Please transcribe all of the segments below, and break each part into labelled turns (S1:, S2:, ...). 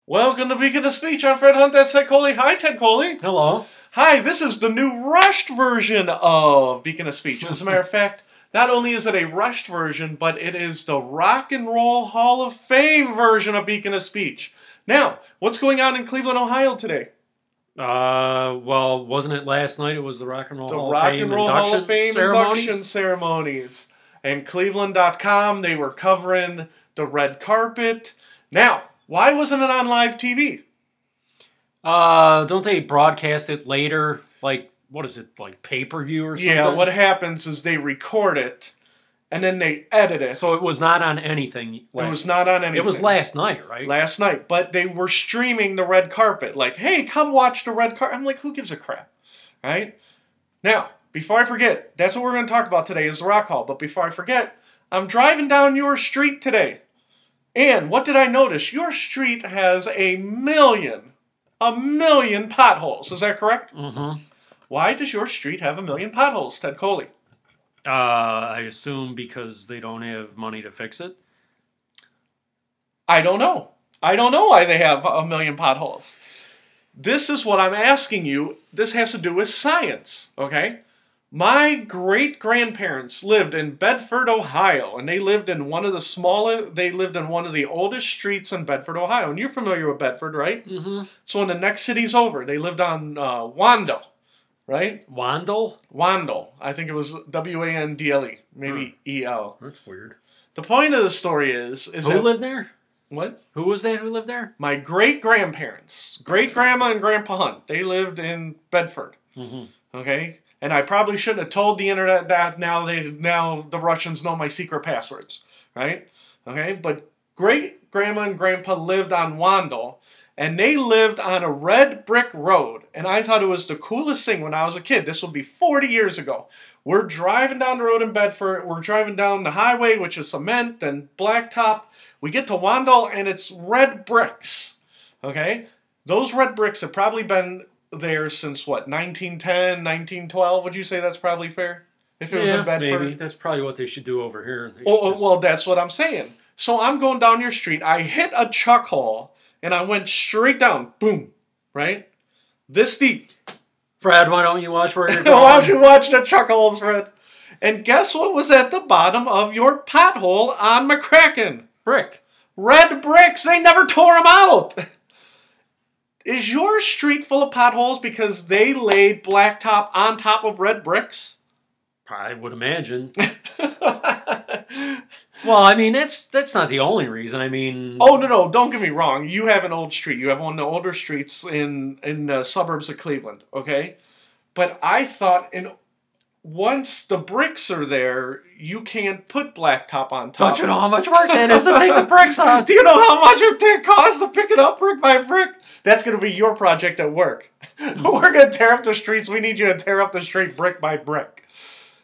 S1: Welcome to Beacon of Speech. I'm Fred Hunt. That's Ted Coley. Hi, Ted Coley.
S2: Hello.
S1: Hi, this is the new rushed version of Beacon of Speech. As a matter of fact, not only is it a rushed version, but it is the Rock and Roll Hall of Fame version of Beacon of Speech. Now, what's going on in Cleveland, Ohio today?
S2: Well, wasn't it last night? It was the Rock and Roll Hall
S1: of Fame induction ceremonies. And Cleveland.com, they were covering the red carpet. Now, why wasn't it on live TV?
S2: Don't they broadcast it later? Like, what is it, like pay-per-view or something?
S1: Yeah, what happens is they record it, and then they edit it.
S2: So it was not on anything.
S1: It was not on anything.
S2: It was last night, right?
S1: Last night. But they were streaming the red carpet. Like, hey, come watch the red carpet. I'm like, who gives a crap? Right? Now, before I forget, that's what we're going to talk about today is the Rock Hall. But before I forget, I'm driving down your street today. And what did I notice? Your street has a million potholes. Is that correct?
S2: Mm-hmm.
S1: Why does your street have a million potholes, Ted Coley?
S2: I assume because they don't have money to fix it.
S1: I don't know. I don't know why they have a million potholes. This is what I'm asking you. This has to do with science, okay? My great-grandparents lived in Bedford, Ohio, and they lived in one of the oldest streets in Bedford, Ohio. And you're familiar with Bedford, right?
S2: Mm-hmm.
S1: So in the next cities over, they lived on Wandle, right?
S2: Wandle?
S1: Wandle. I think it was W-A-N-D-L-E, maybe E-L.
S2: That's weird.
S1: The point of the story is
S2: who lived there?
S1: What?
S2: Who was that who lived there?
S1: My great-grandparents, great-grandma and Grandpa Hunt, they lived in Bedford, okay? And I probably shouldn't have told the internet that now the Russians know my secret passwords, right? Okay, but great-grandma and grandpa lived on Wandle, and they lived on a red brick road. And I thought it was the coolest thing when I was a kid. This would be 40 years ago. We're driving down the road in Bedford. We're driving down the highway, which is cement and blacktop. We get to Wandle, and it's red bricks, okay? Those red bricks have probably been there since, what, 1910, 1912? Would you say that's probably fair? If it was in Bedford?
S2: Maybe. That's probably what they should do over here.
S1: Well, that's what I'm saying. So I'm going down your street. I hit a chuck hole, and I went straight down. Boom. Right? This deep.
S2: Fred, why don't you watch where you're going?
S1: Why don't you watch the chuck holes, Fred? And guess what was at the bottom of your pothole on McCracken?
S2: Brick.
S1: Red bricks. They never tore them out. Is your street full of potholes because they laid blacktop on top of red bricks?
S2: I would imagine. Well, I mean, that's not the only reason. I mean...
S1: Oh, no, don't get me wrong. You have an old street. You have one of the older streets in the suburbs of Cleveland, okay? But I thought once the bricks are there, you can't put blacktop on top.
S2: Don't you know how much work it is to take the bricks out?
S1: Do you know how much it costs to pick it up brick by brick? That's going to be your project at work. We're going to tear up the streets. We need you to tear up the street brick by brick.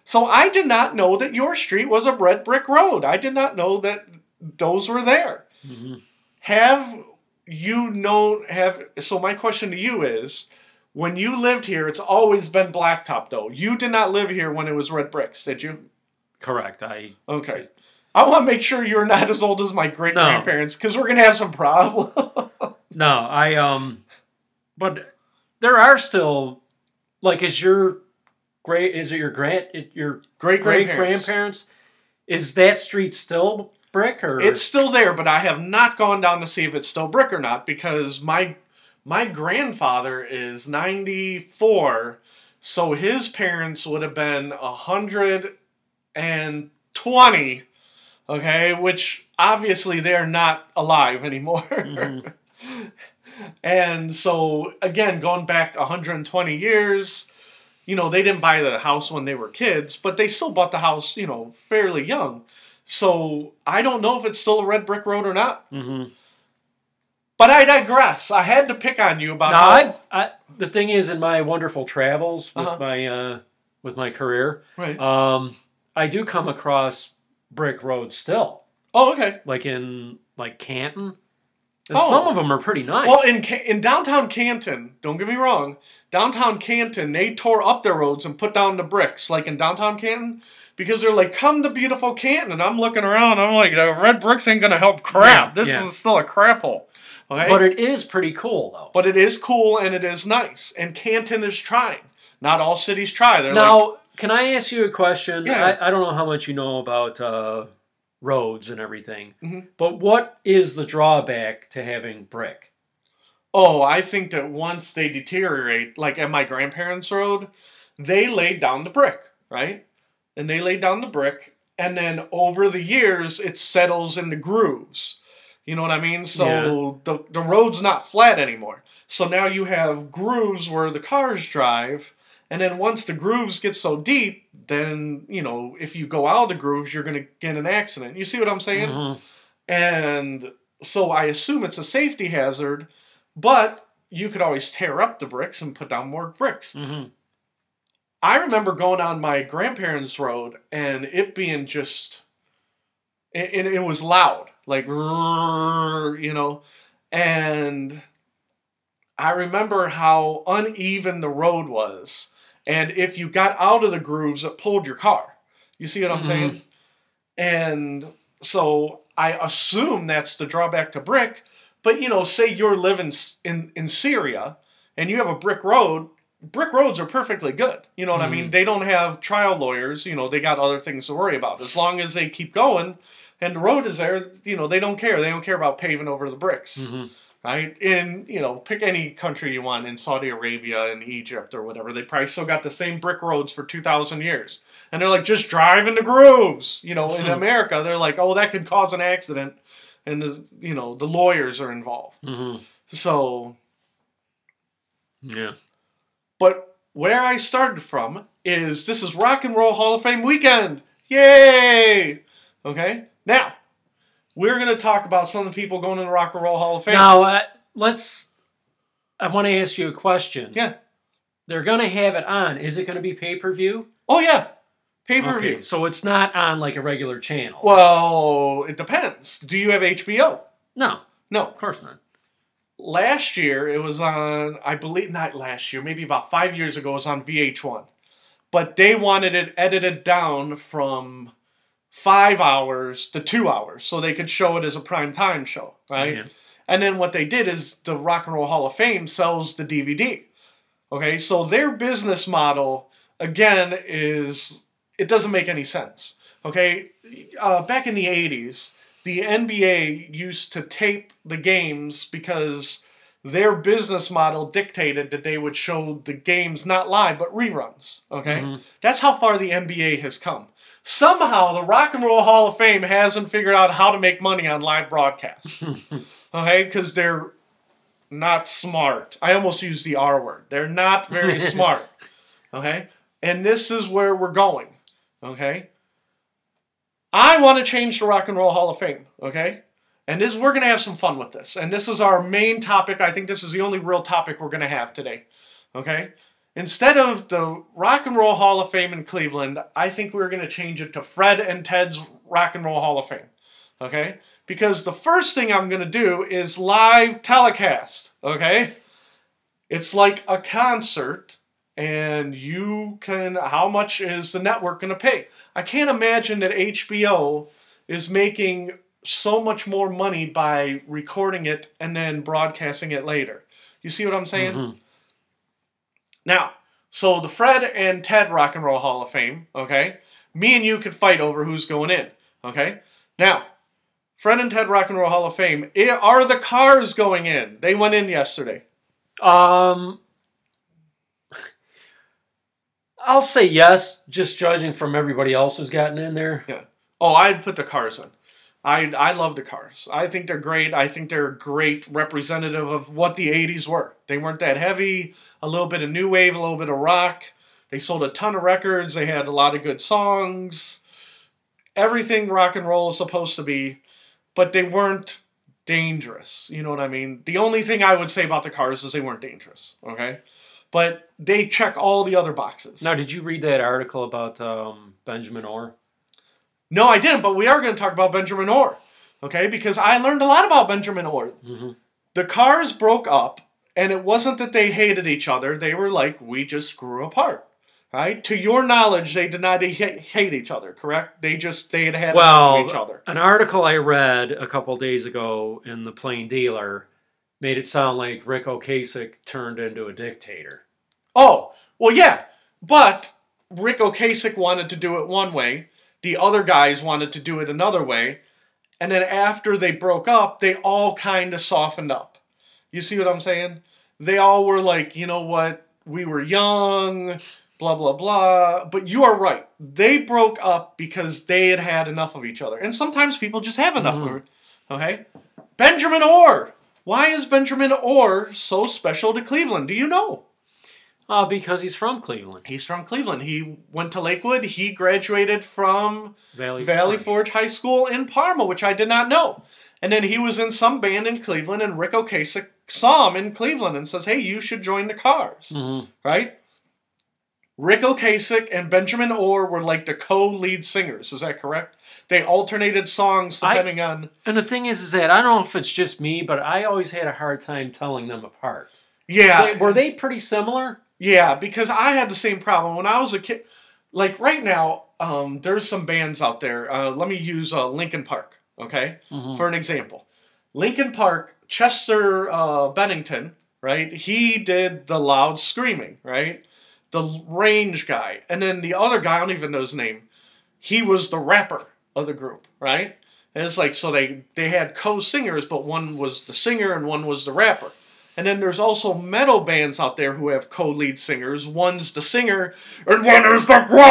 S1: So I did not know that your street was a red brick road. I did not know that those were there. So my question to you is, when you lived here, it's always been blacktop, though. You did not live here when it was red bricks, did you?
S2: Correct.
S1: Okay. I want to make sure you're not as old as my great-grandparents, because we're going to have some problems.
S2: No, but there are still, like, is it your great-grandparents? Is that street still brick, or?
S1: It's still there, but I have not gone down to see if it's still brick or not, because my grandfather is 94, so his parents would have been 120, okay, which obviously they're not alive anymore. And so, again, going back 120 years, you know, they didn't buy the house when they were kids, but they still bought the house, you know, fairly young. So I don't know if it's still a red brick road or not. But I digress. I had to pick on you about
S2: the thing is, in my wonderful travels with my career,
S1: right.
S2: I do come across brick roads still.
S1: Oh, okay.
S2: Like in Canton. And some of them are pretty nice.
S1: Well, in downtown Canton, don't get me wrong, downtown Canton, they tore up their roads and put down the bricks. Like in downtown Canton, Because they're like, come to beautiful Canton. And I'm looking around, I'm like, red bricks ain't going to help crap. This is still a crap hole. Okay?
S2: But it is pretty cool, though.
S1: But it is cool and it is nice. And Canton is trying. Not all cities try. They're
S2: now, can I ask you a question?
S1: Yeah.
S2: I don't know how much you know about roads and everything. But what is the drawback to having brick?
S1: Oh, I think that once they deteriorate, like at my grandparents' road, they laid down the brick, right? And they laid down the brick, and then over the years, it settles into grooves. You know what I mean? So the road's not flat anymore. So now you have grooves where the cars drive, and then once the grooves get so deep, then, you know, if you go out of the grooves, you're going to get an accident. You see what I'm saying? And so I assume it's a safety hazard, but you could always tear up the bricks and put down more bricks. I remember going on my grandparents' road and it being just, and it was loud, like, you know, and I remember how uneven the road was. And if you got out of the grooves, it pulled your car. You see what I'm saying? And so I assume that's the drawback to brick. But, you know, say you're living in Syria and you have a brick road. Brick roads are perfectly good. You know what I mean? They don't have trial lawyers. You know, they got other things to worry about. As long as they keep going and the road is there, you know, they don't care. They don't care about paving over the bricks. Right? In, you know, pick any country you want, in Saudi Arabia and Egypt or whatever. They probably still got the same brick roads for 2,000 years. And they're like, just drive in the grooves. You know, in America, they're like, oh, that could cause an accident. And, you know, the lawyers are involved. So,
S2: yeah.
S1: But where I started from is, this is Rock and Roll Hall of Fame weekend. Yay! Okay? Now, we're going to talk about some of the people going in the Rock and Roll Hall of Fame.
S2: Now, I want to ask you a question.
S1: Yeah.
S2: They're going to have it on. Is it going to be pay-per-view?
S1: Oh, yeah. Pay-per-view.
S2: Okay, so it's not on like a regular channel.
S1: Well, it depends. Do you have HBO?
S2: No.
S1: No.
S2: Of course not.
S1: Last year, it was on, I believe, not last year, maybe about 5 years ago, it was on VH1. But they wanted it edited down from 5 hours to 2 hours so they could show it as a prime time show, right? And then what they did is the Rock and Roll Hall of Fame sells the DVD. Okay, so their business model, again, is, it doesn't make any sense. Okay, back in the 80s, the NBA used to tape the games because their business model dictated that they would show the games not live, but reruns. Okay? That's how far the NBA has come. Somehow, the Rock and Roll Hall of Fame hasn't figured out how to make money on live broadcasts. Okay? Because they're not smart. I almost used the R word. They're not very smart. Okay? And this is where we're going. Okay? I want to change the Rock and Roll Hall of Fame, okay? And we're going to have some fun with this. And this is our main topic. I think this is the only real topic we're going to have today, okay? Instead of the Rock and Roll Hall of Fame in Cleveland, I think we're going to change it to Fred and Ted's Rock and Roll Hall of Fame, okay? Because the first thing I'm going to do is live telecast, okay? It's like a concert. And you can, how much is the network going to pay? I can't imagine that HBO is making so much more money by recording it and then broadcasting it later. You see what I'm saying? Now, so the Fred and Ted Rock and Roll Hall of Fame, okay? Me and you could fight over who's going in, okay? Now, Fred and Ted Rock and Roll Hall of Fame, are the Cars going in? They went in yesterday.
S2: I'll say yes, just judging from everybody else who's gotten in there.
S1: Yeah. Oh, I'd put the Cars in. I love the Cars. I think they're great. I think they're a great representative of what the 80s were. They weren't that heavy. A little bit of new wave, a little bit of rock. They sold a ton of records. They had a lot of good songs. Everything rock and roll is supposed to be. But they weren't dangerous. You know what I mean? The only thing I would say about the Cars is they weren't dangerous. Okay? But they check all the other boxes.
S2: Now, did you read that article about Benjamin Orr?
S1: No, I didn't, but we are going to talk about Benjamin Orr, okay? Because I learned a lot about Benjamin Orr. The Cars broke up, and it wasn't that they hated each other. They were like, we just grew apart. right? To your knowledge, they did not hate each other, correct? They had enough of each other.
S2: An article I read a couple days ago in the Plain Dealer made it sound like Rick Ocasek turned into a dictator.
S1: Oh, well, yeah. But Rick Ocasek wanted to do it one way. The other guys wanted to do it another way. And then after they broke up, they all kind of softened up. You see what I'm saying? They all were like, you know what? We were young, blah, blah, blah. But you are right. They broke up because they had had enough of each other. And sometimes people just have enough of it. Okay? Benjamin Orr. Why is Benjamin Orr so special to Cleveland? Do you know?
S2: Because he's from Cleveland.
S1: He's from Cleveland. He went to Lakewood. He graduated from Valley Forge High School in Parma, which I did not know. And then he was in some band in Cleveland, and Rick Ocasek saw him in Cleveland and says, hey, you should join the Cars. Right? Rick Ocasek and Benjamin Orr were like the co-lead singers. Is that correct? They alternated songs depending on...
S2: And the thing is that I don't know if it's just me, but I always had a hard time telling them apart.
S1: Yeah.
S2: Were they pretty similar?
S1: Yeah, because I had the same problem. When I was a kid... Like, right now, there's some bands out there. Let me use Linkin Park, okay? For an example. Linkin Park, Chester Bennington, right? He did the loud screaming, right? The range guy. And then the other guy, I don't even know his name. He was the rapper of the group, right? And it's like, so they had co-singers, but one was the singer and one was the rapper. And then there's also metal bands out there who have co-lead singers. One's the singer, and one is the growler!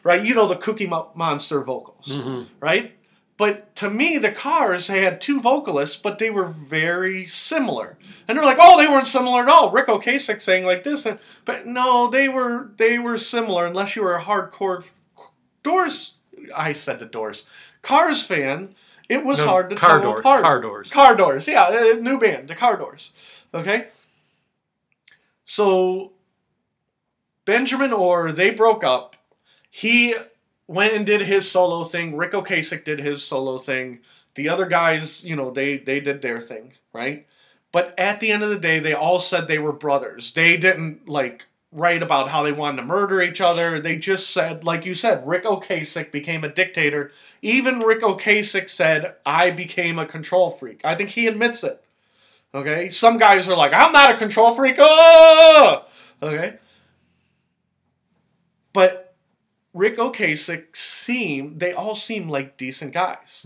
S1: Right? You know the Cookie Monster vocals, right? But to me, the Cars had two vocalists, but they were very similar. And they're like, oh, they weren't similar at all. Rick Ocasek sang like this. But no, they were similar unless you were a hardcore Doors. I said the Doors. Cars fan. It was hard to tell them apart.
S2: Car Doors.
S1: Car Doors, yeah. New band, the Car Doors. Okay? So, Benjamin Orr, they broke up. He went and did his solo thing. Rick Ocasek did his solo thing. The other guys, you know, they did their thing, right? But at the end of the day, they all said they were brothers. They didn't, like, write about how they wanted to murder each other. They just said, like you said, Rick Ocasek became a dictator. Even Rick Ocasek said, I became a control freak. I think he admits it. Okay? Some guys are like, I'm not a control freak. Oh! Okay? But Rick Ocasek they all seem like decent guys.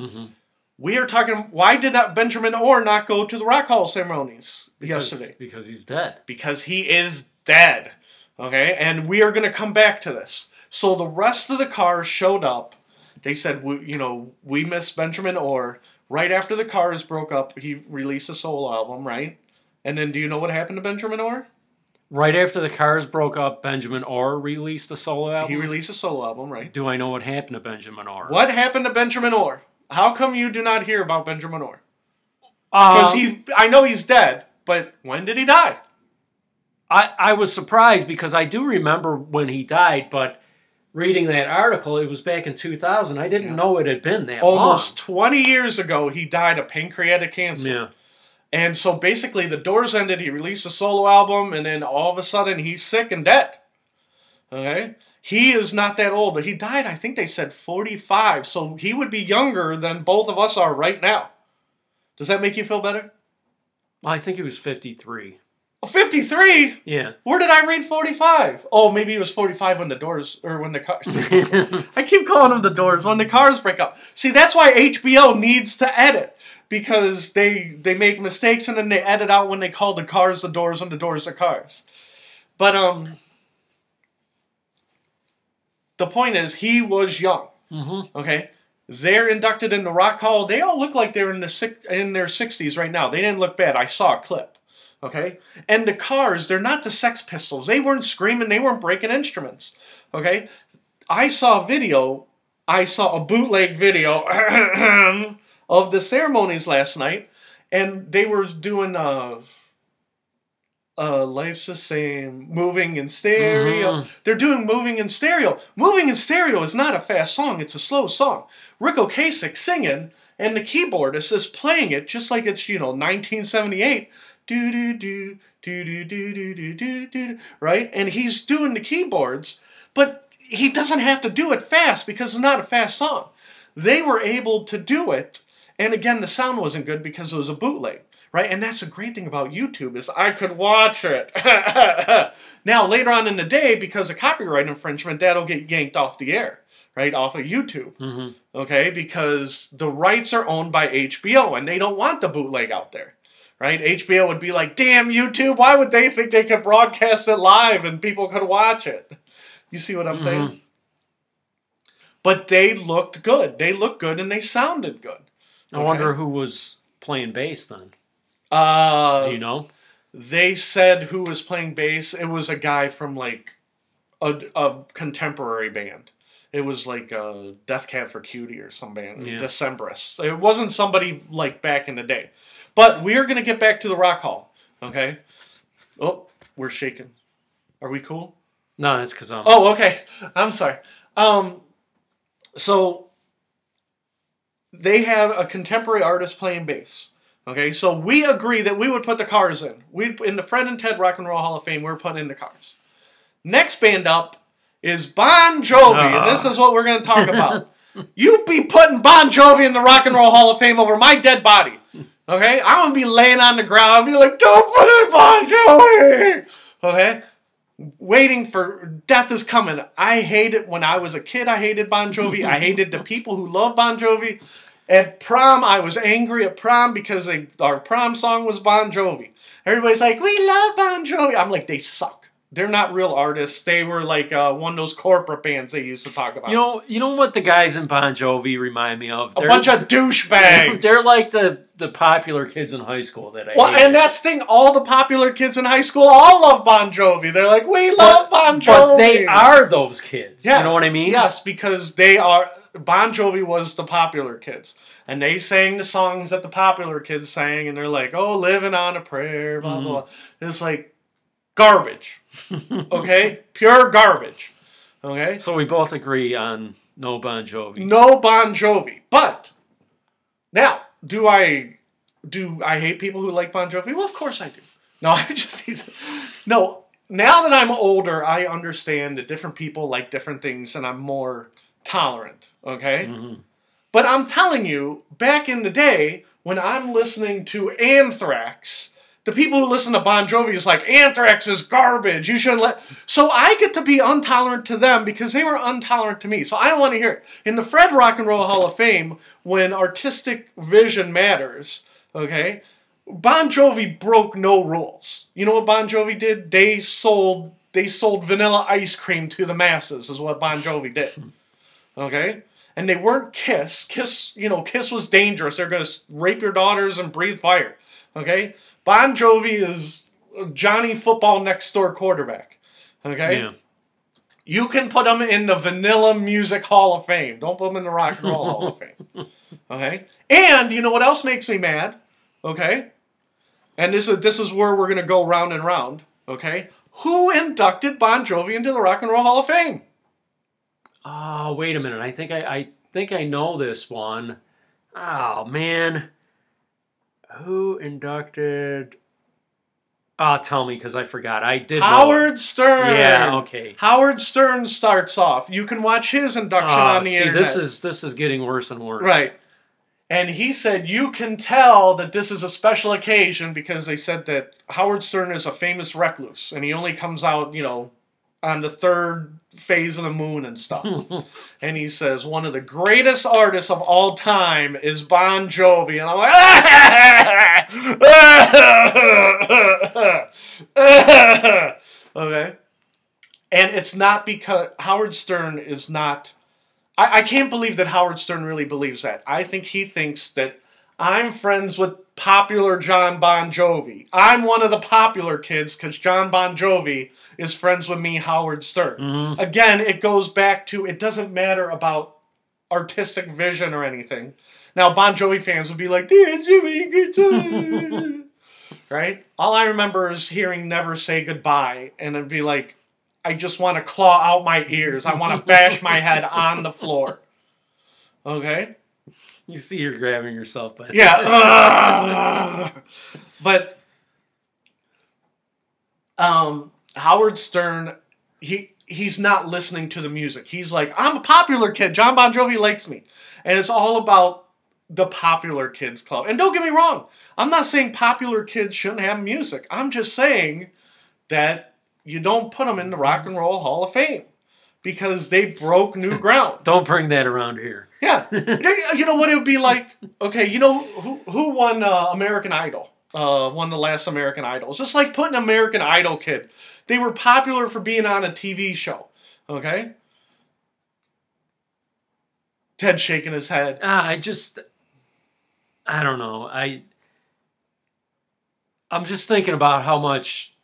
S1: We are talking, why did Benjamin Orr not go to the Rock Hall ceremonies yesterday?
S2: Because he's dead.
S1: Because he is dead. Okay? And we are going to come back to this. So the rest of the Cars showed up. They said, we miss Benjamin Orr. Right after the Cars broke up, he released a solo album, right? And then do you know what happened to Benjamin Orr?
S2: Right after the Cars broke up, Benjamin Orr released a solo album?
S1: He released a solo album, right?
S2: Do I know what happened to Benjamin Orr?
S1: What happened to Benjamin Orr? How come you do not hear about Benjamin Orr? Because I know he's dead, but when did he die?
S2: I was surprised because I do remember when he died, but reading that article, it was back in 2000. I didn't know it had been that long.
S1: Almost 20 years ago, he died of pancreatic cancer.
S2: Yeah.
S1: And so basically the Doors ended, he released a solo album, and then all of a sudden he's sick and dead. Okay? He is not that old, but he died, I think they said 45, so he would be younger than both of us are right now. Does that make you feel better?
S2: I think he was 53.
S1: 53?
S2: Yeah.
S1: Where did I read 45? Oh, maybe it was 45 when the Doors, or when the Cars... I keep calling them the Doors, when the Cars break up. See, that's why HBO needs to edit. Because they make mistakes and then they edit out when they call the Cars the Doors and the Doors the Cars. But, the point is, he was young. Okay? They're inducted in the Rock Hall. They all look like they're in their 60s right now. They didn't look bad. I saw a clip. Okay? And the Cars, they're not the Sex Pistols. They weren't screaming. They weren't breaking instruments. Okay? I saw a bootleg video of the ceremonies last night, and they were doing Life's the Same, Moving in Stereo. They're doing Moving in Stereo. Moving in Stereo is not a fast song. It's a slow song. Rick Ocasek singing, and the keyboardist is playing it just like it's, 1978. do do do do do do do do do do, right? And he's doing the keyboards, but he doesn't have to do it fast because it's not a fast song. They were able to do it, and again, the sound wasn't good because it was a bootleg, right? And that's the great thing about YouTube is I could watch it. Now, later on in the day, because of copyright infringement, that'll get yanked off the air, right, off of YouTube, okay? Because the rights are owned by HBO, and they don't want the bootleg out there, right? HBO would be like, damn, YouTube, why would they think they could broadcast it live and people could watch it? You see what I'm saying? But they looked good. They looked good and they sounded good.
S2: I wonder who was playing bass then. Do you know?
S1: They said who was playing bass. It was a guy from like a contemporary band. It was like Death Cab for Cutie or some band. Yeah. Decemberists. It wasn't somebody like back in the day. But we're going to get back to the Rock Hall. Okay? Oh, we're shaking. Are we cool?
S2: No, that's because I'm...
S1: Oh, okay. I'm sorry. So they have a contemporary artist playing bass. Okay, so we agree that we would put the Cars in. In the Fred and Ted Rock and Roll Hall of Fame, we're putting in the Cars. Next band up is Bon Jovi, and this is what we're going to talk about. You be putting Bon Jovi in the Rock and Roll Hall of Fame over my dead body. Okay, I'm going to be laying on the ground. I'll be like, don't put in Bon Jovi. Okay. Waiting for death is coming. I hate it. When I was a kid, I hated Bon Jovi. I hated the people who love Bon Jovi. At prom, I was angry at prom because our prom song was Bon Jovi. Everybody's like, we love Bon Jovi. I'm like, they suck. They're not real artists. They were like one of those corporate bands they used to talk about.
S2: You know what the guys in Bon Jovi remind me of?
S1: They're a bunch of douchebags.
S2: They're like the popular kids in high school that I hate.
S1: And that's the thing. All the popular kids in high school all love Bon Jovi. They're like, we love Bon Jovi.
S2: But they are those kids.
S1: Yeah.
S2: You know what I mean?
S1: Yes, because they are. Bon Jovi was the popular kids. And they sang the songs that the popular kids sang. And they're like, oh, living on a prayer, blah, blah, blah. It's like garbage. Okay? Pure garbage. Okay?
S2: So we both agree on no Bon Jovi.
S1: No Bon Jovi. But, now, do I hate people who like Bon Jovi? Well, of course I do. No, I just need to... No, now that I'm older, I understand that different people like different things, and I'm more tolerant. Okay? But I'm telling you, back in the day, when I'm listening to Anthrax... The people who listen to Bon Jovi is like, Anthrax is garbage. You shouldn't let... So I get to be intolerant to them because they were intolerant to me. So I don't want to hear it. In the Fred Rock and Roll Hall of Fame, when artistic vision matters, okay, Bon Jovi broke no rules. You know what Bon Jovi did? They sold vanilla ice cream to the masses is what Bon Jovi did. Okay? And they weren't Kiss. Kiss was dangerous. They're going to rape your daughters and breathe fire. Okay? Bon Jovi is Johnny Football Next Door quarterback. Okay?
S2: Yeah.
S1: You can put him in the Vanilla Music Hall of Fame. Don't put him in the Rock and Roll Hall of Fame. Okay? And you know what else makes me mad? Okay? And this is where we're going to go round and round. Okay? Who inducted Bon Jovi into the Rock and Roll Hall of Fame?
S2: Oh, wait a minute. I think I know this one. Oh, man. Who inducted... tell me, because I forgot. I did
S1: Howard Stern!
S2: Yeah, okay.
S1: Howard Stern starts off. You can watch his induction on the internet.
S2: This is getting worse and worse.
S1: Right. And he said, you can tell that this is a special occasion because they said that Howard Stern is a famous recluse. And he only comes out, on the third phase of the moon and stuff. And he says, one of the greatest artists of all time is Bon Jovi. And I'm like, okay. And it's not because Howard Stern is not... I can't believe that Howard Stern really believes that. I think he thinks that I'm friends with popular John Bon Jovi. I'm one of the popular kids because John Bon Jovi is friends with me, Howard Stern. Mm-hmm. Again, it goes back to it doesn't matter about artistic vision or anything. Now, Bon Jovi fans would be like, dance to me, guitar. Right? All I remember is hearing Never Say Goodbye, and it'd be like, I just want to claw out my ears. I want to bash my head on the floor. Okay?
S2: You see you're grabbing yourself by
S1: yeah. But Howard Stern, he's not listening to the music. He's like, I'm a popular kid. John Bon Jovi likes me. And it's all about the popular kids club. And don't get me wrong. I'm not saying popular kids shouldn't have music. I'm just saying that you don't put them in the Rock and Roll Hall of Fame because they broke new ground.
S2: Don't bring that around here.
S1: Yeah. You know what it would be like? Okay, you know who won American Idol? Won the last American Idol. It's just like putting American Idol kid. They were popular for being on a TV show. Okay? Ted shaking his head.
S2: I don't know. I'm just thinking about how much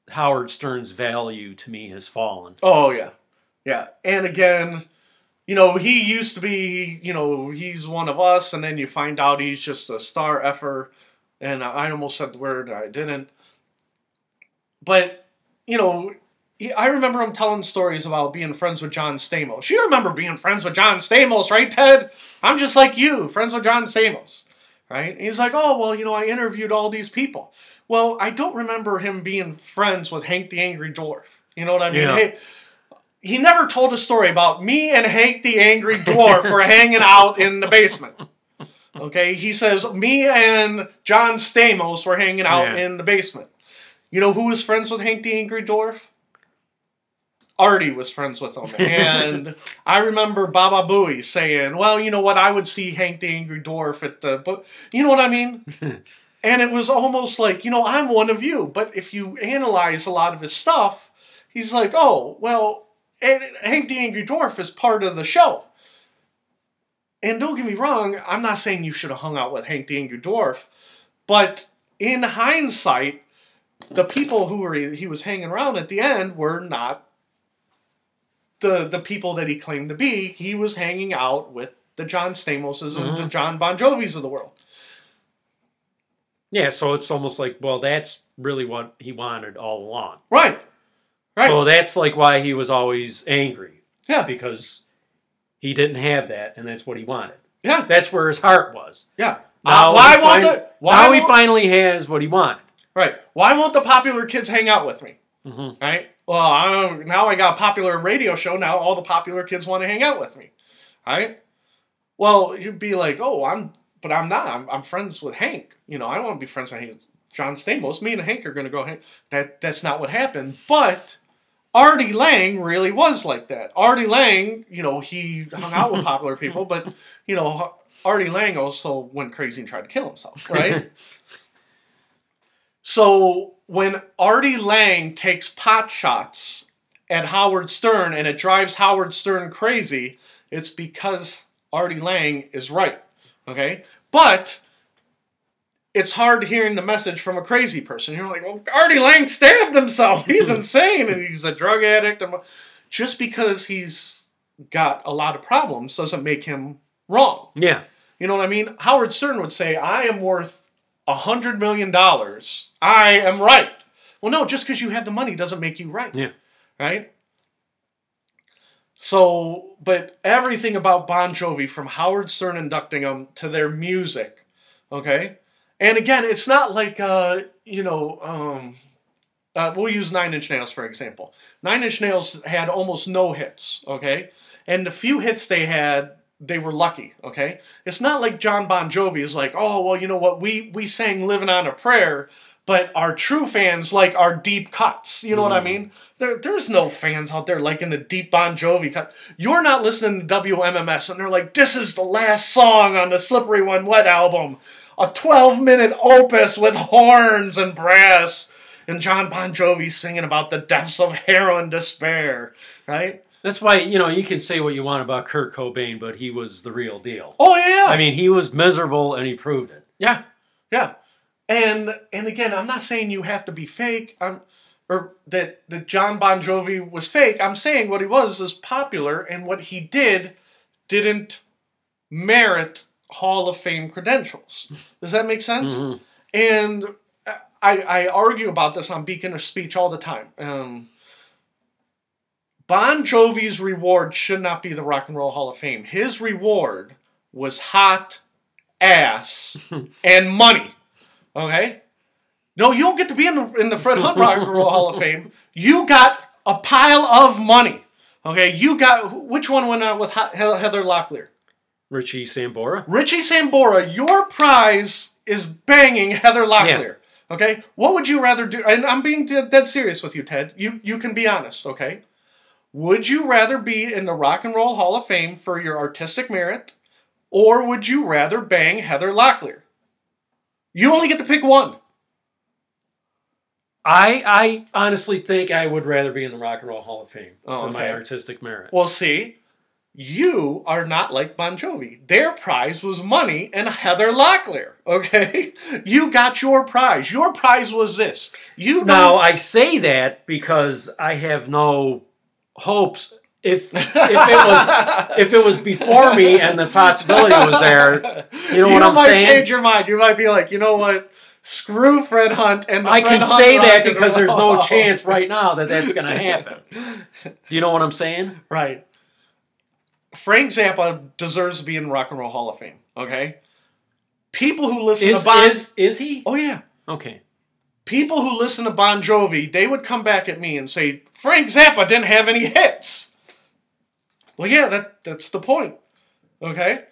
S2: Howard Stern's value to me has fallen.
S1: Oh, yeah. Yeah. And again, you know, he used to be, you know, he's one of us, and then you find out he's just a star effer. And I almost said the word, I didn't. But, you know, I remember him telling stories about being friends with John Stamos. You remember being friends with John Stamos, right, Ted? I'm just like you, friends with John Stamos. Right? And he's like, oh, well, you know, I interviewed all these people. Well, I don't remember him being friends with Hank the Angry Dwarf. You know what I mean?
S2: Yeah.
S1: Hey, he never told a story about me and Hank the Angry Dwarf were hanging out in the basement. Okay? He says, me and John Stamos were hanging out in the basement. You know who was friends with Hank the Angry Dwarf? Artie was friends with him. And I remember Baba Booey saying, well, you know what, I would see Hank the Angry Dwarf at the... But you know what I mean? And it was almost like, you know, I'm one of you. But if you analyze a lot of his stuff, he's like, oh, well, Hank the Angry Dwarf is part of the show. And don't get me wrong, I'm not saying you should have hung out with Hank the Angry Dwarf. But in hindsight, the people who he was hanging around at the end were not the people that he claimed to be. He was hanging out with the John Stamoses and the John Bon Jovis of the world.
S2: Yeah, so it's almost like, well, that's really what he wanted all along.
S1: Right. Right.
S2: So that's like why he was always angry.
S1: Yeah.
S2: Because he didn't have that, and that's what he wanted.
S1: Yeah.
S2: That's where his heart was.
S1: Yeah.
S2: Now he finally has what he wanted.
S1: Right. Why won't the popular kids hang out with me?
S2: Mm-hmm.
S1: Right? Well, now I got a popular radio show. Now all the popular kids want to hang out with me. Right? Well, you'd be like, oh, but I'm not. I'm friends with Hank. You know, I don't want to be friends with Hank. John Stamos. Me and Hank are going to go hang. That's not what happened. But Artie Lang really was like that. Artie Lang, you know, he hung out with popular people, but, you know, Artie Lang also went crazy and tried to kill himself. Right? So when Artie Lang takes pot shots at Howard Stern and it drives Howard Stern crazy, it's because Artie Lang is right. Okay? But it's hard hearing the message from a crazy person. You're like, well, Artie Lang stabbed himself. He's insane and he's a drug addict. Just because he's got a lot of problems doesn't make him wrong.
S2: Yeah.
S1: You know what I mean? Howard Stern would say, I am worth $100 million. I am right. Well, no, just because you have the money doesn't make you right.
S2: Yeah.
S1: Right? So, but everything about Bon Jovi, from Howard Stern inducting them to their music, okay? And again, it's not like, you know, we'll use 9 Inch Nails for example. 9 Inch Nails had almost no hits, okay? And the few hits they had, they were lucky, okay? It's not like John Bon Jovi is like, oh, well, you know what, we sang Living on a Prayer, but our true fans like our deep cuts. You know what I mean? There's no fans out there liking the deep Bon Jovi cut. You're not listening to WMMS, and they're like, this is the last song on the Slippery When Wet album. A 12-minute opus with horns and brass. And John Bon Jovi singing about the depths of heroin despair, right?
S2: That's why, you know, you can say what you want about Kurt Cobain, but he was the real deal.
S1: Oh, yeah.
S2: I mean, he was miserable, and he proved it.
S1: Yeah, yeah. And again, I'm not saying you have to be fake, or that John Bon Jovi was fake. I'm saying what he was is popular, and what he didn't merit Hall of Fame credentials. Does that make sense? Mm-hmm. And I argue about this on Beacon of Speech all the time. Bon Jovi's reward should not be the Rock and Roll Hall of Fame. His reward was hot ass and money. Okay? No, you don't get to be in the Fred Hunt Rock and Roll Hall of Fame. You got a pile of money. Okay, you got, which one went out with Heather Locklear?
S2: Richie Sambora.
S1: Richie Sambora, your prize is banging Heather Locklear. Yeah. Okay, what would you rather do? And I'm being dead serious with you, Ted. You can be honest, okay? Would you rather be in the Rock and Roll Hall of Fame for your artistic merit, or would you rather bang Heather Locklear? You only get to pick one.
S2: I honestly think I would rather be in the Rock and Roll Hall of Fame for my artistic merit.
S1: Well, see, you are not like Bon Jovi. Their prize was money and Heather Locklear, okay? You got your prize. Your prize was this.
S2: Now, I say that because I have no hopes. If it was before me and the possibility was there, you know what I'm saying?
S1: You might change your mind. You might be like, you know what? Screw Fred Hunt and the
S2: I
S1: Fred
S2: can
S1: Hunt
S2: say that
S1: Rock
S2: because there's no chance right now that that's going to happen. Do you know what I'm saying?
S1: Right. Frank Zappa deserves to be in the Rock and Roll Hall of Fame, okay? People who listen to Bon...
S2: Is he?
S1: Oh, yeah.
S2: Okay.
S1: People who listen to Bon Jovi, they would come back at me and say, Frank Zappa didn't have any hits. Well, yeah, that's the point, okay?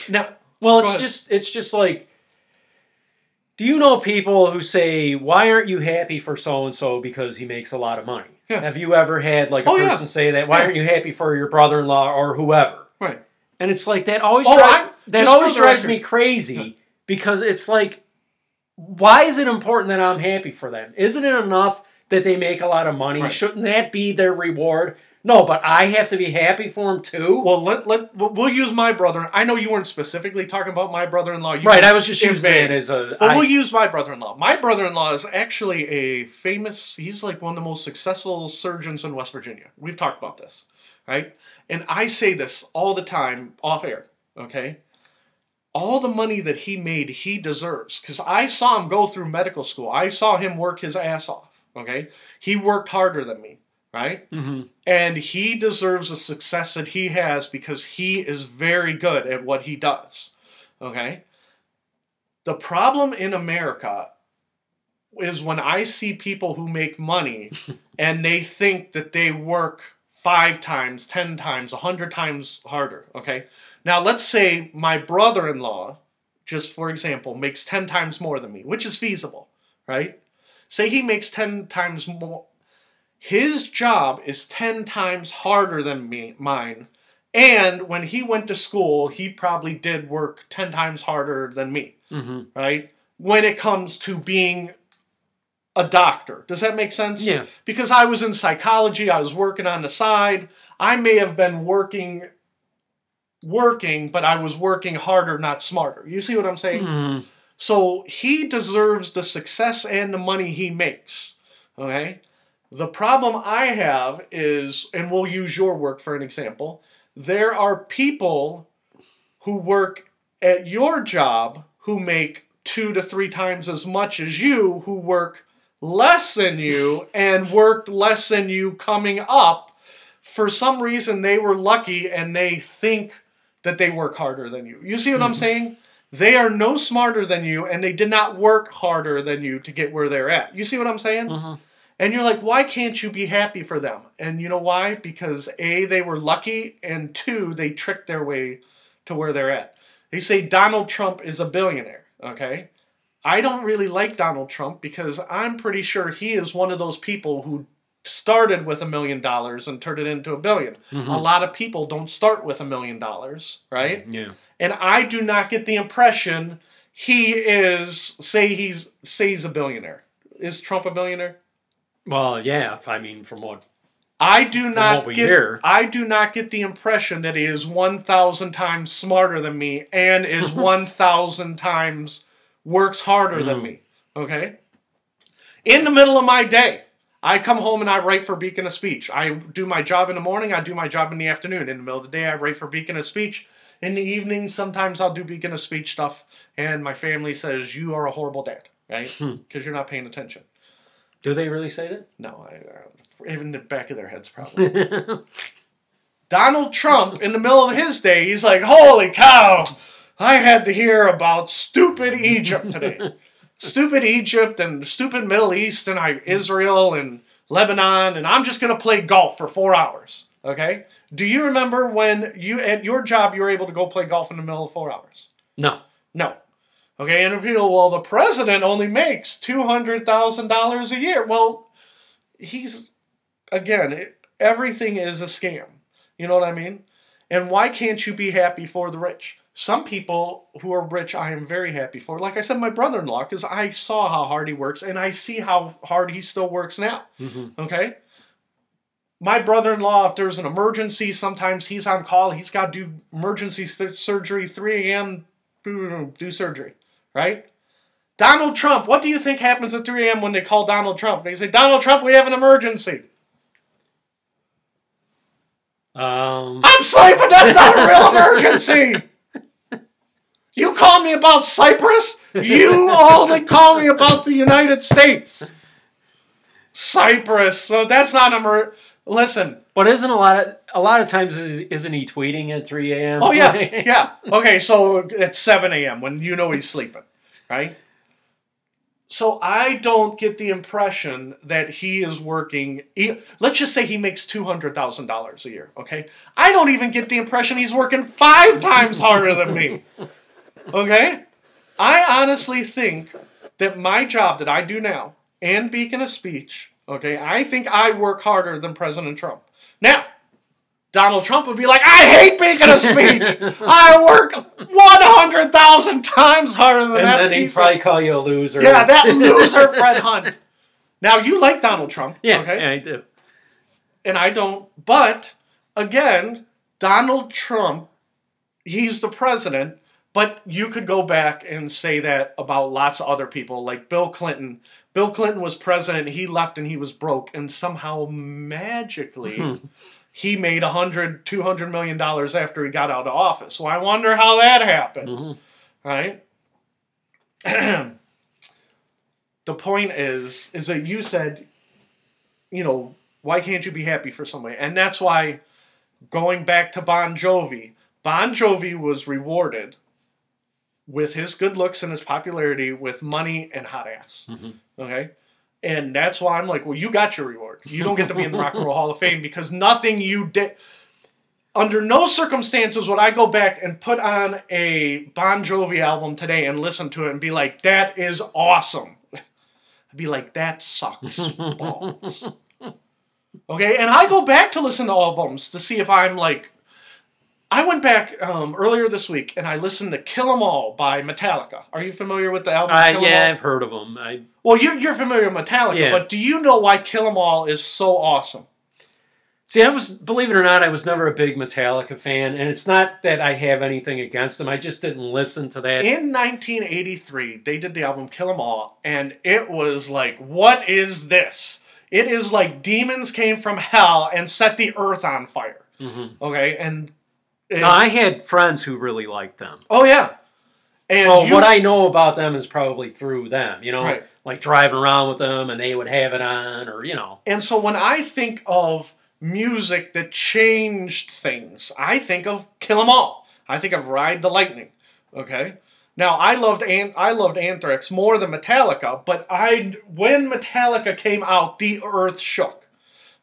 S1: Now...
S2: Well, it's just like... Do you know people who say, why aren't you happy for so-and-so because he makes a lot of money? Yeah. Have you ever had like a person say that? Why aren't you happy for your brother-in-law or whoever? Right. And it's like, that always drives me crazy because it's like, why is it important that I'm happy for them? Isn't it enough that they make a lot of money? Right. Shouldn't that be their reward? No, but I have to be happy for him too?
S1: Well, we'll use my brother. I know you weren't specifically talking about my brother-in-law.
S2: Right, I was just using it as a...
S1: But we'll use my brother-in-law. My brother-in-law is actually a famous... He's like one of the most successful surgeons in West Virginia. We've talked about this, right? And I say this all the time off air, okay? All the money that he made, he deserves. Because I saw him go through medical school. I saw him work his ass off, okay? He worked harder than me. Right? Mm-hmm. And he deserves the success that he has because he is very good at what he does. Okay? The problem in America is when I see people who make money and they think that they work 5 times, 10 times, 100 times harder. Okay? Now, let's say my brother-in-law, just for example, makes 10 times more than me, which is feasible. Right? Say he makes 10 times more. His job is 10 times harder than mine. And when he went to school, he probably did work 10 times harder than me. Mm-hmm. Right? When it comes to being a doctor. Does that make sense?
S2: Yeah.
S1: Because I was in psychology. I was working on the side. I may have been working, but I was working harder, not smarter. You see what I'm saying? Mm-hmm. So he deserves the success and the money he makes. Okay? The problem I have is, and we'll use your work for an example, there are people who work at your job who make 2 to 3 times as much as you, who work less than you and worked less than you coming up. For some reason, they were lucky and they think that they work harder than you. You see what I'm saying? They are no smarter than you and they did not work harder than you to get where they're at. You see what I'm saying? Mm-hmm. And you're like, why can't you be happy for them? And you know why? Because A, they were lucky, and 2, they tricked their way to where they're at. They say Donald Trump is a billionaire, okay? I don't really like Donald Trump because I'm pretty sure he is one of those people who started with $1 million and turned it into $1 billion. Mm-hmm. A lot of people don't start with $1 million, right? Yeah. And I do not get the impression he is, say he's a billionaire. Is Trump a billionaire?
S2: Well, yeah. I mean, from what
S1: I do not get the impression that he is 1,000 times smarter than me and is 1,000 times works harder than me. Okay? In the middle of my day, I come home and I write for Beacon of Speech. I do my job in the morning. I do my job in the afternoon. In the middle of the day, I write for Beacon of Speech. In the evening, sometimes I'll do Beacon of Speech stuff, and my family says, you are a horrible dad, right? Because you're not paying attention.
S2: Do they really say that?
S1: No, even in the back of their heads, probably. Donald Trump, in the middle of his day, he's like, holy cow, I had to hear about stupid Egypt today. stupid Egypt and stupid Middle East and Israel and Lebanon, and I'm just going to play golf for 4 hours. Okay? Do you remember when you at your job you were able to go play golf in the middle of 4 hours?
S2: No.
S1: No. Okay, and people, well, the president only makes $200,000 a year. Well, everything is a scam. You know what I mean? And why can't you be happy for the rich? Some people who are rich, I am very happy for. Like I said, my brother-in-law, because I saw how hard he works, and I see how hard he still works now. Mm-hmm. Okay? My brother-in-law, if there's an emergency, sometimes he's on call. He's got to do emergency surgery, 3 a.m., do surgery. Right? Donald Trump, what do you think happens at 3 a.m. when they call Donald Trump? They say, Donald Trump, we have an emergency. I'm sleeping. That's not a real emergency. You call me about Cyprus? You only call me about the United States. Cyprus. So that's not listen.
S2: But isn't a lot of times isn't he tweeting at 3 a.m.?
S1: Oh yeah, yeah. Okay, so it's 7 a.m. when you know he's sleeping, right? So I don't get the impression that he is working. Let's just say he makes $200,000 a year. Okay, I don't even get the impression he's working 5 times harder than me. Okay, I honestly think that my job that I do now and Beacon of Speech. Okay, I think I work harder than President Trump. Now, Donald Trump would be like, I hate Beacon of Speech. I work 100,000 times harder than that.
S2: And then he'd probably call you a loser.
S1: Yeah, that loser Fred Hunt. Now, you like Donald Trump.
S2: Yeah,
S1: okay?
S2: Yeah, I do.
S1: And I don't. But, again, Donald Trump, he's the president. But you could go back and say that about lots of other people, like Bill Clinton. Bill Clinton was president. He left and he was broke. And somehow, magically... he made $200 million after he got out of office. So I wonder how that happened. Mm-hmm. Right? The point is that you said, why can't you be happy for somebody? And that's why, going back to Bon Jovi was rewarded with his good looks and his popularity with money and hot ass. Mm-hmm. Okay? And that's why I'm like, well, you got your reward. You don't get to be in the Rock and Roll Hall of Fame because nothing you did. Under no circumstances would I go back and put on a Bon Jovi album today and listen to it and be like, that is awesome. I'd be like, that sucks balls. Okay, and I go back to listen to albums to see if I'm like, I went back earlier this week and I listened to Kill 'Em All by Metallica. Are you familiar with the album Kill 'Em All?
S2: I've heard of them.
S1: Well, you're familiar with Metallica, but do you know why Kill 'Em All is so awesome?
S2: See, believe it or not, I was never a big Metallica fan, and it's not that I have anything against them. I just didn't listen to that.
S1: In 1983, they did the album Kill 'Em All, and it was like, what is this? It is like demons came from hell and set the earth on fire. Mm-hmm. Okay, and...
S2: Now, I had friends who really liked them.
S1: Oh, yeah. And
S2: so what I know about them is probably through them,
S1: right.
S2: Like driving around with them and they would have it on or,
S1: And so when I think of music that changed things, I think of Kill 'Em All. I think of Ride the Lightning, okay? Now, I loved Anthrax more than Metallica, but when Metallica came out, the earth shook,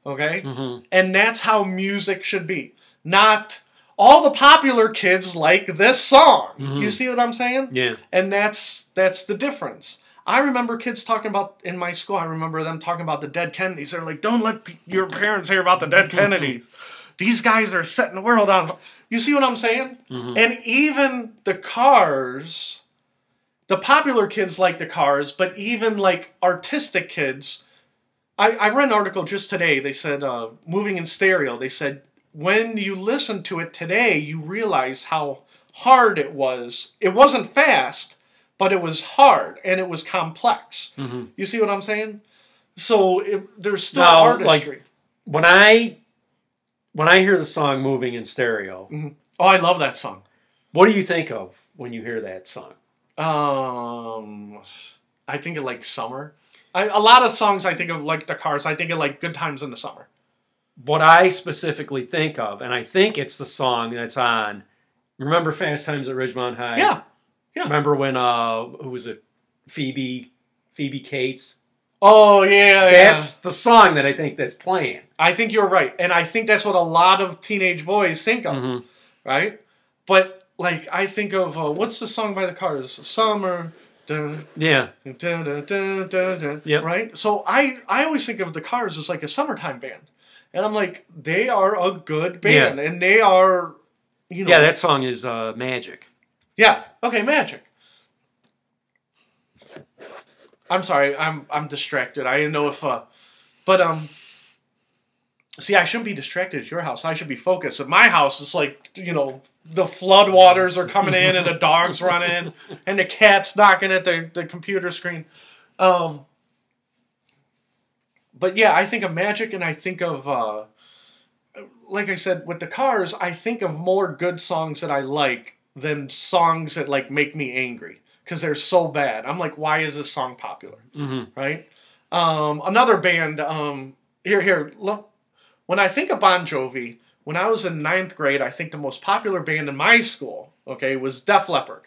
S1: okay? Mm-hmm. And that's how music should be, not... All the popular kids like this song. Mm-hmm. You see what I'm saying?
S2: Yeah.
S1: And that's the difference. I remember kids talking about, in my school, I remember them talking about the dead Kennedys. They're like, don't let your parents hear about the dead Kennedys. These guys are setting the world on fire. You see what I'm saying? Mm-hmm. And even the Cars, the popular kids like the Cars, but even like artistic kids. I read an article just today. They said, Moving in Stereo, they said, when you listen to it today, you realize how hard it was. It wasn't fast, but it was hard, and it was complex. Mm-hmm. You see what I'm saying? So there's still artistry.
S2: Like, when I hear the song Moving in Stereo...
S1: Mm-hmm. Oh, I love that song.
S2: What do you think of when you hear that song?
S1: I think of, like, summer. A lot of songs I think of, like, the Cars, I think of, like, Good Times in the Summer.
S2: What I specifically think of, and I think it's the song that's on, remember Fast Times at Ridgemont High?
S1: Yeah. Yeah.
S2: Remember when, who was it? Phoebe Cates.
S1: Oh, yeah,
S2: That's the song that I think that's playing.
S1: I think you're right. And I think that's what a lot of teenage boys think of, right? But, like, I think of, what's the song by the Cars? Summer. Dun,
S2: Yeah.
S1: dun, dun, dun, dun, dun,
S2: Yep.
S1: Right? So I always think of the Cars as like a summertime band. And I'm like, they are a good band. And they are, you know.
S2: Yeah, that song is Magic.
S1: Yeah. Okay, Magic. I'm sorry, I'm distracted. I didn't know if see, I shouldn't be distracted at your house. I should be focused. At my house, it's like, you know, the floodwaters are coming in and the dog's running and the cat's knocking at the computer screen. But yeah, I think of Magic and I think of like I said, with the Cars, I think of more good songs that I like than songs that like make me angry. Because they're so bad. I'm like, why is this song popular? Right? Another band, here, look. When I think of Bon Jovi, when I was in 9th grade, I think the most popular band in my school, okay, was Def Leppard.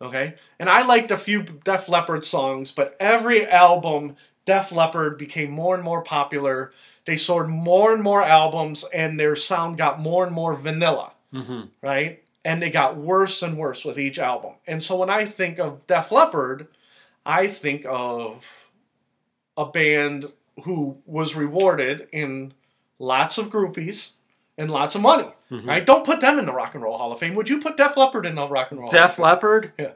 S1: Okay? And I liked a few Def Leppard songs, but every album, Def Leppard became more and more popular. They sold more and more albums, and their sound got more and more vanilla. Right? And they got worse and worse with each album. And so when I think of Def Leppard, I think of a band who was rewarded in lots of groupies and lots of money. Right? Don't put them in the Rock and Roll Hall of Fame. Would you put Def Leppard in the Rock and Roll Hall of Fame?
S2: Def Leppard?
S1: Yeah.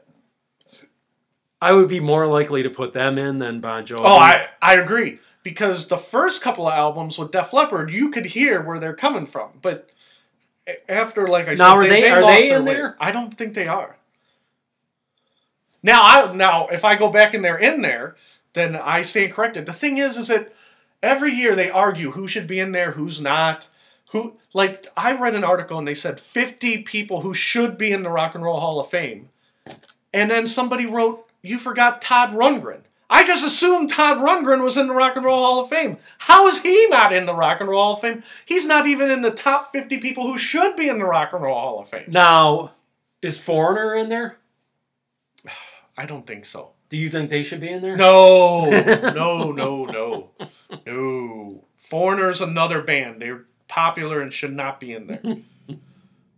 S2: I would be more likely to put them in than Bon Jovi.
S1: Oh, I agree. Because the first couple of albums with Def Leppard, you could hear where they're coming from. But after, like I said,
S2: are they in
S1: way.
S2: there?
S1: I don't think they are. Now, if I go back and they're in there, then I stand corrected. The thing is that every year they argue who should be in there, who's not. Like, I read an article and they said 50 people who should be in the Rock and Roll Hall of Fame. And then somebody wrote, you forgot Todd Rundgren. I just assumed Todd Rundgren was in the Rock and Roll Hall of Fame. How is he not in the Rock and Roll Hall of Fame? He's not even in the top 50 people who should be in the Rock and Roll Hall of Fame.
S2: Now, is Foreigner in there?
S1: I don't think so.
S2: Do you think they should be in there?
S1: No. No. Foreigner's another band. They're popular and should not be in there.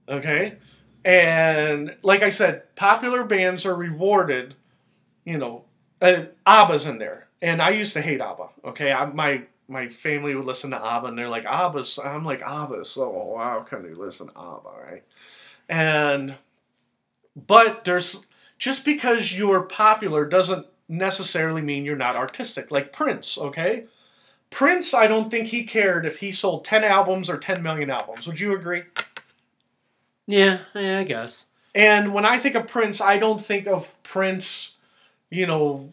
S1: Okay? And like I said, popular bands are rewarded, you know. ABBA's in there. And I used to hate ABBA. Okay? My family would listen to ABBA and they're like, ABBA's. I'm like, ABBA, so how can they listen to ABBA, right? But there's, just because you're popular doesn't necessarily mean you're not artistic. Like Prince, okay? Prince, I don't think he cared if he sold 10 albums or 10 million albums. Would you agree?
S2: Yeah, I guess.
S1: And when I think of Prince, I don't think of Prince, you know,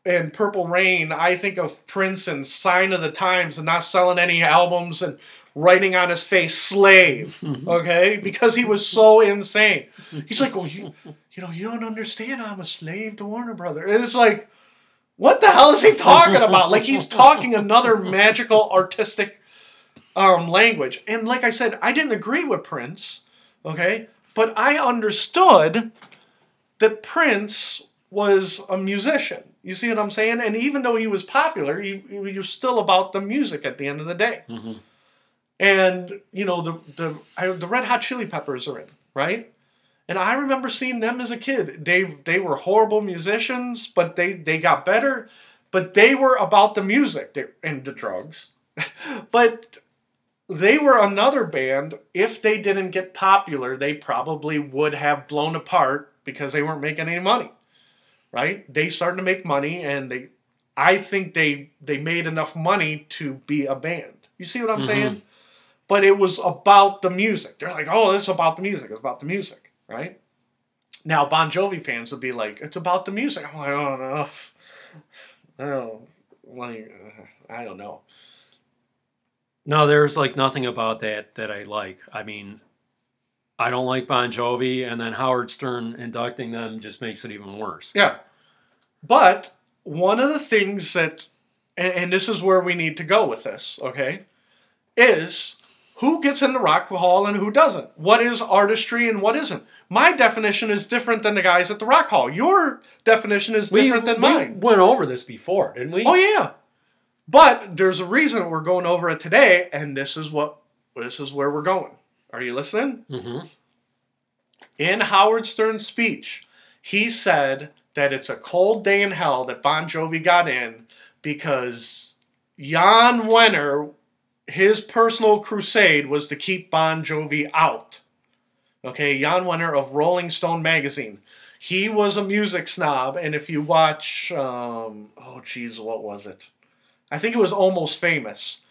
S1: and Purple Rain. I think of Prince and Sign of the Times and not selling any albums and writing on his face, slave, okay? Because he was so insane. He's like, well, you know, you don't understand. I'm a slave to Warner Brothers. And it's like, what the hell is he talking about? Like, he's talking another magical, artistic language. And like I said, I didn't agree with Prince, okay? But I understood that Prince was a musician. You see what I'm saying? And even though he was popular, he was still about the music at the end of the day. And, you know, the Red Hot Chili Peppers are in, right? And I remember seeing them as a kid. They were horrible musicians, but they got better. But they were about the music and the drugs. But they were another band. If they didn't get popular, they probably would have blown apart because they weren't making any money, right? They started to make money, and I think they made enough money to be a band. You see what I'm saying? But it was about the music. They're like, oh, it's about the music. It's about the music, right? Now, Bon Jovi fans would be like, it's about the music. I'm like, oh, no. I don't know.
S2: No, there's like nothing about that I like. I mean, I don't like Bon Jovi, and then Howard Stern inducting them just makes it even worse.
S1: Yeah. But one of the things that, and this is where we need to go with this, okay, is who gets in the Rock Hall and who doesn't. What is artistry and what isn't. My definition is different than the guys at the Rock Hall. Your definition is different than mine.
S2: We went over this before, didn't we?
S1: Oh, yeah. But there's a reason we're going over it today, and this is where we're going. Are you listening?
S2: Mm-hmm.
S1: In Howard Stern's speech, he said that it's a cold day in hell that Bon Jovi got in because Jan Wenner, his personal crusade was to keep Bon Jovi out. Okay, Jan Wenner of Rolling Stone magazine. He was a music snob, and if you watch, what was it? I think it was Almost Famous.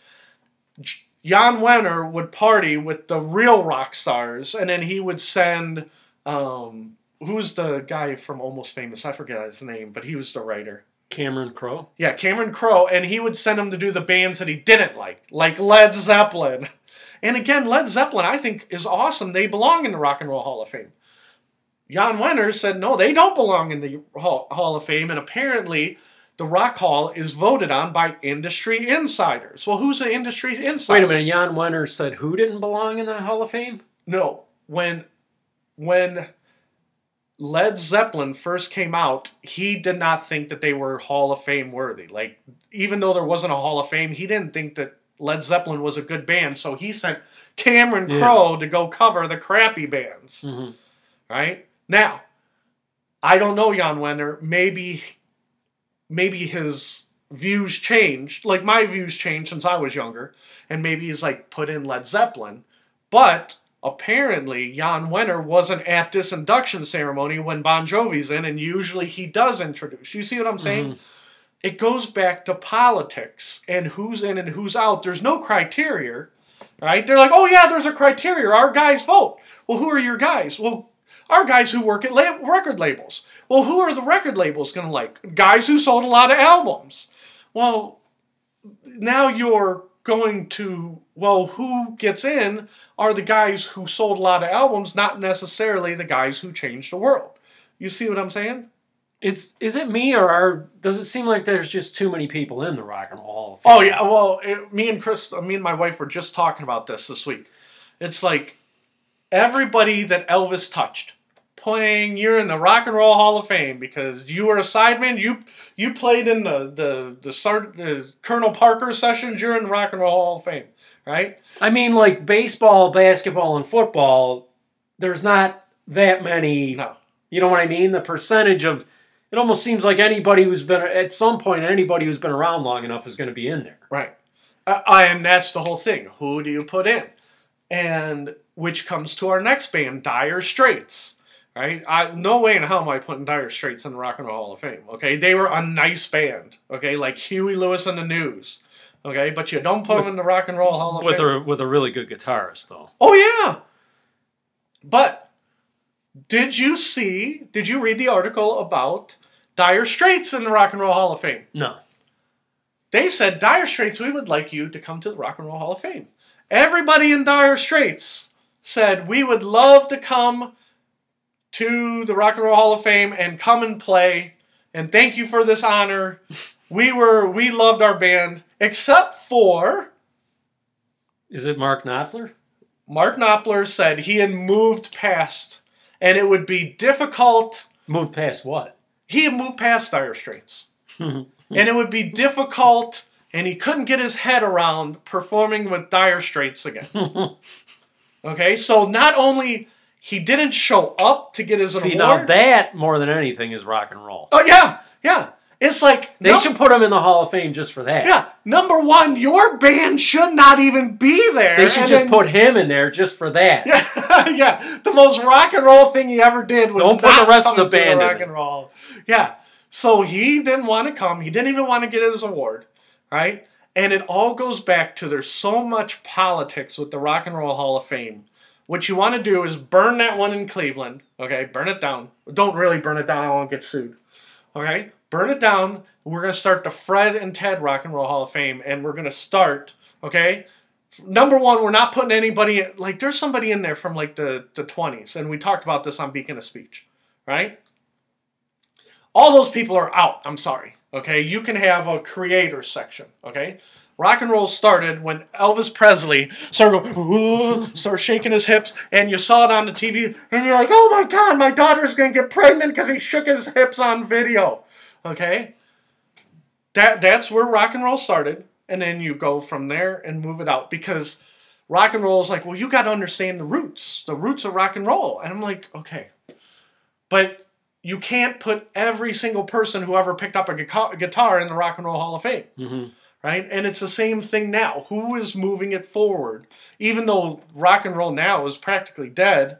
S1: Jan Wenner would party with the real rock stars, and then he would send, who's the guy from Almost Famous? I forget his name, but he was the writer.
S2: Cameron Crowe?
S1: Yeah, Cameron Crowe, and he would send him to do the bands that he didn't like Led Zeppelin. And again, Led Zeppelin, I think, is awesome. They belong in the Rock and Roll Hall of Fame. Jan Wenner said, no, they don't belong in the Hall of Fame, and apparently the Rock Hall is voted on by industry insiders. Well, who's the industry insider?
S2: Wait a minute, Jan Wenner said who didn't belong in the Hall of Fame?
S1: No, when Led Zeppelin first came out, he did not think that they were Hall of Fame worthy. Like, even though there wasn't a Hall of Fame, he didn't think that Led Zeppelin was a good band, so he sent Cameron Crowe to go cover the crappy bands.
S2: Mm-hmm.
S1: Right? Now, I don't know Jan Wenner. Maybe his views changed. Like, my views changed since I was younger. And maybe he's, like, put in Led Zeppelin. But apparently, Jan Wenner wasn't at this induction ceremony when Bon Jovi's in, and usually he does introduce. You see what I'm saying? Mm-hmm. It goes back to politics and who's in and who's out. There's no criteria, right? They're like, oh, yeah, there's a criteria. Our guys vote. Well, who are your guys? Well, our guys who work at record labels. Well, who are the record labels going to like? Guys who sold a lot of albums. Well, now you're going to, well, who gets in are the guys who sold a lot of albums, not necessarily the guys who changed the world. You see what I'm saying?
S2: Is it me, or does it seem like there's just too many people in the Rock and Roll Hall of Fame?
S1: Oh, yeah. Well, me and my wife were just talking about this week. It's like everybody that Elvis touched, you're in the Rock and Roll Hall of Fame because you were a sideman. You played in the Colonel Parker sessions. You're in the Rock and Roll Hall of Fame, right?
S2: I mean, like baseball, basketball, and football, there's not that many.
S1: No.
S2: You know what I mean? The percentage of... It almost seems like anybody who's been, at some point, anybody who's been around long enough is going to be in there.
S1: Right. And that's the whole thing. Who do you put in? And which comes to our next band, Dire Straits. Right? No way in hell am I putting Dire Straits in the Rock and Roll Hall of Fame. Okay? They were a nice band. Okay? Like Huey Lewis and the News. Okay? But you don't put them in the Rock and Roll Hall of Fame.
S2: With a really good guitarist, though.
S1: Oh, yeah. But... Did you read the article about Dire Straits in the Rock and Roll Hall of Fame?
S2: No.
S1: They said, Dire Straits, we would like you to come to the Rock and Roll Hall of Fame. Everybody in Dire Straits said, we would love to come to the Rock and Roll Hall of Fame and come and play, and thank you for this honor. We loved our band, except for...
S2: Is it Mark Knopfler?
S1: Mark Knopfler said he had moved past... And it would be difficult...
S2: Move past what?
S1: He had moved past Dire Straits. And it would be difficult, and he couldn't get his head around performing with Dire Straits again. Okay, so not only he didn't show up to get his award...
S2: See, now that, more than anything, is rock and roll.
S1: Oh, yeah, yeah. It's like...
S2: They should put him in the Hall of Fame just for that.
S1: Yeah. Number one, your band should not even be there.
S2: They should just put him in there just for that.
S1: Yeah, yeah. The most rock and roll thing he ever did was
S2: don't put the rest of the band in
S1: rock and roll. Yeah. So he didn't want to come. He didn't even want to get his award, right? And it all goes back to there's so much politics with the Rock and Roll Hall of Fame. What you want to do is burn that one in Cleveland. Okay, burn it down. Don't really burn it down. I won't get sued. Okay. Burn it down. We're going to start the Fred and Ted Rock and Roll Hall of Fame, and we're going to start, okay? Number one, we're not putting anybody, like, there's somebody in there from, like, the 20s, and we talked about this on Beacon of Speech, right? All those people are out, I'm sorry, okay? You can have a creator section, okay? Rock and roll started when Elvis Presley started going, started shaking his hips, and you saw it on the TV, and you're like, oh my God, my daughter's going to get pregnant because he shook his hips on video. Okay? That's where rock and roll started, and then you go from there and move it out, because rock and roll is like, well, you got to understand the roots of rock and roll. And I'm like, okay. But you can't put every single person who ever picked up a guitar in the Rock and Roll Hall of Fame.
S2: Mm-hmm.
S1: Right? And it's the same thing now. Who is moving it forward? Even though rock and roll now is practically dead,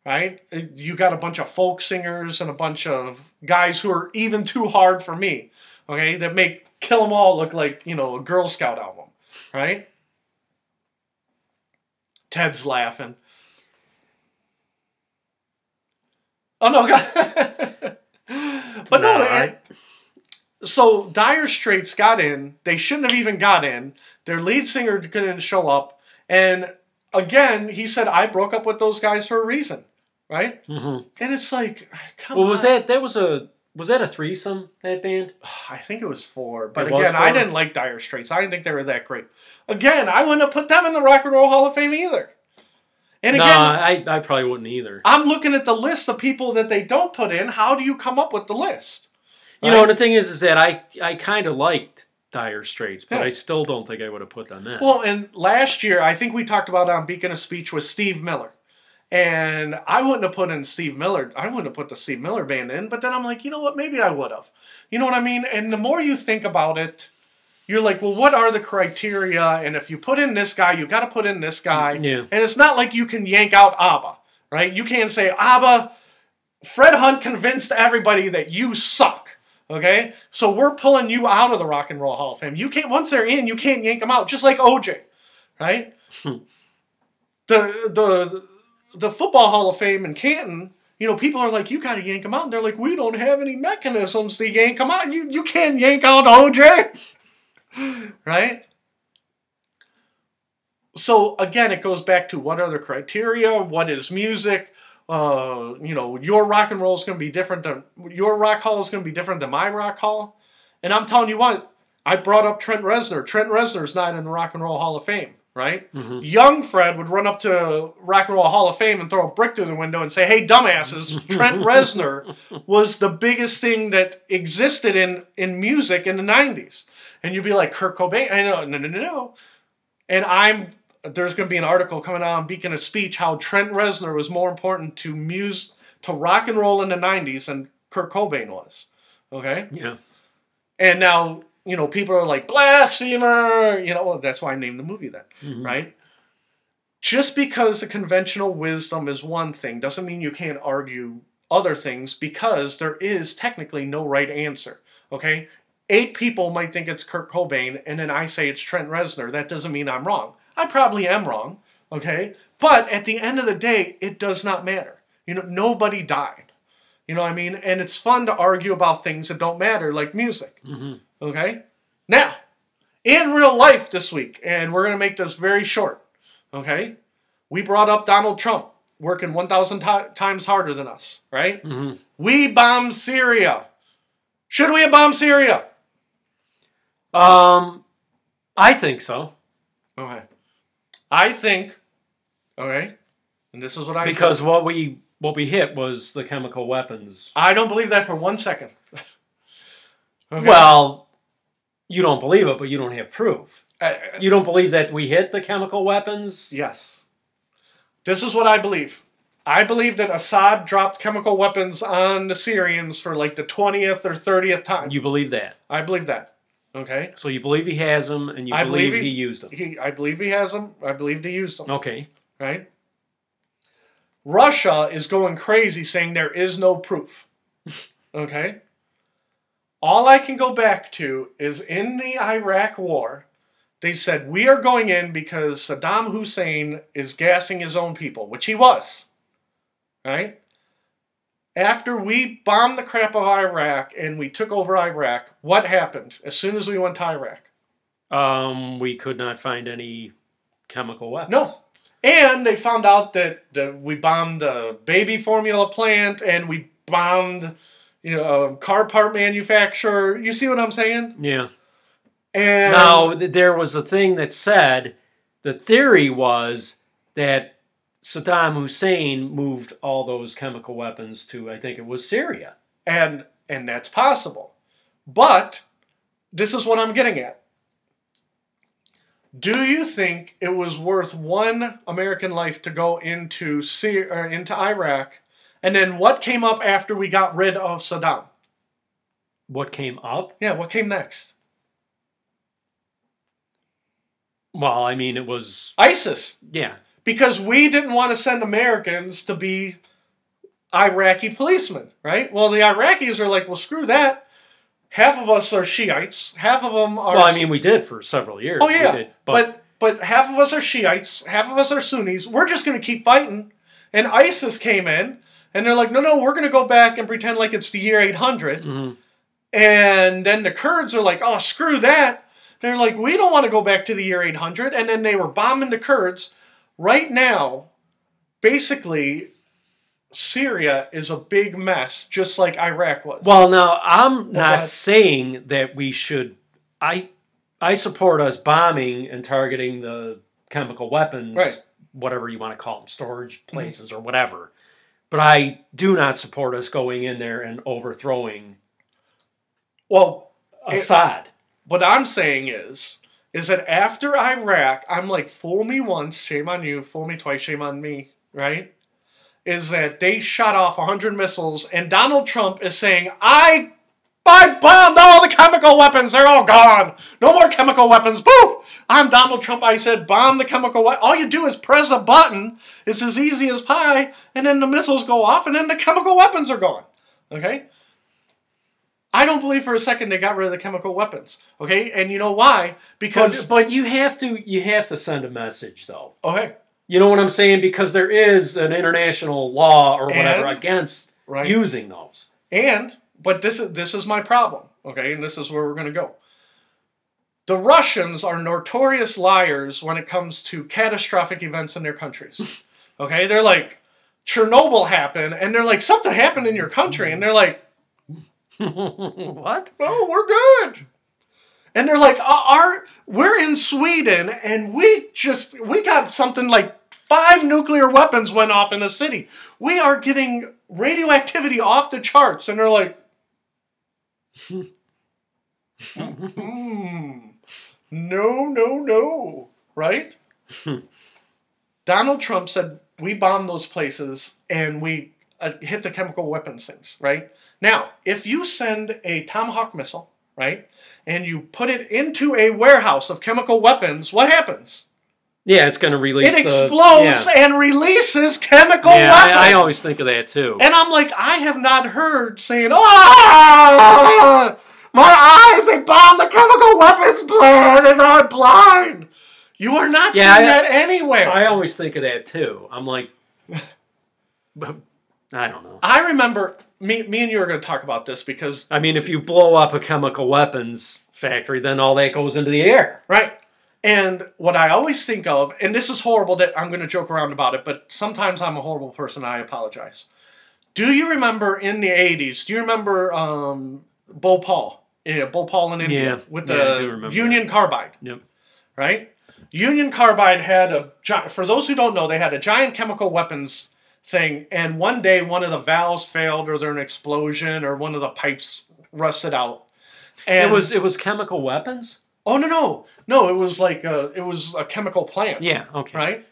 S1: right? You got a bunch of folk singers and a bunch of guys who are even too hard for me, okay? That make Kill 'Em All look like, you know, a Girl Scout album, right? Ted's laughing. Oh, no, God. But no, so Dire Straits got in. They shouldn't have even got in. Their lead singer couldn't show up. And again, he said, I broke up with those guys for a reason, right?
S2: Mm-hmm.
S1: And it's like, come on.
S2: Was that a threesome, that band?
S1: I think it was 4. But again, I didn't like Dire Straits. I didn't think they were that great. Again, I wouldn't have put them in the Rock and Roll Hall of Fame either. And again,
S2: I probably wouldn't either.
S1: I'm looking at the list of people that they don't put in. How do you come up with the list?
S2: You know, the thing is that I kind of liked Dire Straits, but I still don't think I would have put them in.
S1: Well, and last year, I think we talked about on Beacon of Speech with Steve Miller. And I wouldn't have put in Steve Miller. I wouldn't have put the Steve Miller band in. But then I'm like, you know what? Maybe I would have. You know what I mean? And the more you think about it, you're like, well, what are the criteria? And if you put in this guy, you got to put in this guy.
S2: Yeah.
S1: And it's not like you can yank out ABBA, right? You can't say, ABBA, Fred Hunt convinced everybody that you suck. Okay? So we're pulling you out of the Rock and Roll Hall of Fame. You can't, once they're in, you can't yank them out. Just like OJ, right? The Football Hall of Fame in Canton, you know, people are like, you got to yank them out. And they're like, we don't have any mechanisms to yank them out. You can't yank out OJ. Right? So, again, it goes back to what are the criteria? What is music? You know, your rock and roll is going to be different than your rock hall is going to be different than my rock hall. And I'm telling you what, I brought up Trent Reznor. Trent Reznor's not in the Rock and Roll Hall of Fame, right? Mm-hmm. Young Fred would run up to Rock and Roll Hall of Fame and throw a brick through the window and say, hey, dumbasses, Trent Reznor was the biggest thing that existed in music in the 90s. And you'd be like, Kurt Cobain. I know, no. And there's going to be an article coming out on Beacon of Speech how Trent Reznor was more important to rock and roll in the 90s than Kurt Cobain was. Okay?
S2: Yeah.
S1: And now, you know, people are like, blasphemer! You know, that's why I named the movie that. Mm-hmm. Right? Just because the conventional wisdom is one thing doesn't mean you can't argue other things, because there is technically no right answer. Okay? 8 people might think it's Kurt Cobain, and then I say it's Trent Reznor. That doesn't mean I'm wrong. I probably am wrong, okay? But at the end of the day, it does not matter. You know, nobody died. You know what I mean? And it's fun to argue about things that don't matter, like music, okay? Now, in real life this week, and we're going to make this very short, okay? We brought up Donald Trump working 1,000 times harder than us, right? Mm-hmm. We bombed Syria. Should we have bombed Syria?
S2: I think so.
S1: Okay. I think, okay, and this is what I
S2: because think. what we hit was the chemical weapons.
S1: I don't believe that for 1 second.
S2: Okay. Well, you don't believe it, but you don't have proof. You don't believe that we hit the chemical weapons?
S1: Yes. This is what I believe. I believe that Assad dropped chemical weapons on the Syrians for like the 20th or 30th time.
S2: You believe that?
S1: I believe that. Okay.
S2: So you believe he has them, and you believe he used them.
S1: I believe he has them. I believe he used them.
S2: Okay.
S1: Right? Russia is going crazy saying there is no proof. Okay? All I can go back to is in the Iraq war, they said, we are going in because Saddam Hussein is gassing his own people, which he was. Right? After we bombed the crap of Iraq and we took over Iraq, what happened as soon as we went to Iraq?
S2: We could not find any chemical weapons.
S1: No. And they found out that we bombed the baby formula plant and we bombed, car part manufacturer. You see what I'm saying?
S2: Yeah.
S1: And
S2: now, there was a thing that said, the theory was that Saddam Hussein moved all those chemical weapons to, I think it was Syria.
S1: And that's possible. But this is what I'm getting at. Do you think it was worth one American life to go into into Iraq? And then what came up after we got rid of Saddam?
S2: What came up?
S1: Yeah, what came next?
S2: Well, I mean, it was
S1: ISIS.
S2: Yeah.
S1: Because we didn't want to send Americans to be Iraqi policemen, right? Well, the Iraqis are like, well, screw that. Half of us are Shiites. Half of them are...
S2: Well, I mean, we did for several years.
S1: Oh, yeah.
S2: Did,
S1: but half of us are Shiites. Half of us are Sunnis. We're just going to keep fighting. And ISIS came in, and they're like, no, we're going to go back and pretend like it's the year 800.
S2: Mm-hmm.
S1: And then the Kurds are like, oh, screw that. They're like, we don't want to go back to the year 800. And then they were bombing the Kurds. Right now, basically, Syria is a big mess, just like Iraq was.
S2: Well, now, I'm not saying that we should... I support us bombing and targeting the chemical weapons,
S1: right,
S2: whatever you want to call them, storage places or whatever. But I do not support us going in there and overthrowing Assad.
S1: What I'm saying is that after Iraq, I'm like, fool me once, shame on you, fool me twice, shame on me, right? Is that they shot off 100 missiles, and Donald Trump is saying, I bombed all the chemical weapons, they're all gone. No more chemical weapons, boo! I'm Donald Trump, I said, bomb the chemical weapons. All you do is press a button, it's as easy as pie, and then the missiles go off, and then the chemical weapons are gone, okay? I don't believe for a second they got rid of the chemical weapons, okay? And you know why? Because...
S2: But you have to send a message, though.
S1: Okay.
S2: You know what I'm saying? Because there is an international law or whatever against using those.
S1: But this is my problem, okay? And this is where we're going to go. The Russians are notorious liars when it comes to catastrophic events in their countries, okay? They're like, Chernobyl happened, and they're like, something happened in your country, and they're like,
S2: what?
S1: Oh, we're good. And they're like, we're in Sweden, and we got something like 5 nuclear weapons went off in a city. We are getting radioactivity off the charts. And they're like, no, right? Donald Trump said, we bombed those places, and we hit the chemical weapons things, right? Now, if you send a Tomahawk missile, right, and you put it into a warehouse of chemical weapons, what happens?
S2: Yeah, it's going to release.
S1: It explodes and releases chemical weapons.
S2: I always think of that too.
S1: And I'm like, I have not heard saying, "Oh, my eyes! They bombed the chemical weapons plant, and I'm blind." You are not seeing that anywhere.
S2: I always think of that too. I'm like, I don't know.
S1: I remember me and you are going to talk about this because
S2: I mean, if you blow up a chemical weapons factory, then all that goes into the air,
S1: right? And what I always think of, and this is horrible that I'm going to joke around about it, but sometimes I'm a horrible person, I apologize. Do you remember in the 80s, do you remember Bhopal? Yeah, Bhopal in India with the Union Carbide.
S2: Yep.
S1: Right? Union Carbide had for those who don't know, they had a giant chemical weapons thing, and one day one of the valves failed or there was an explosion or one of the pipes rusted out. And
S2: it was chemical weapons?
S1: Oh, no, it was like it was a chemical plant.
S2: Yeah, okay.
S1: Right?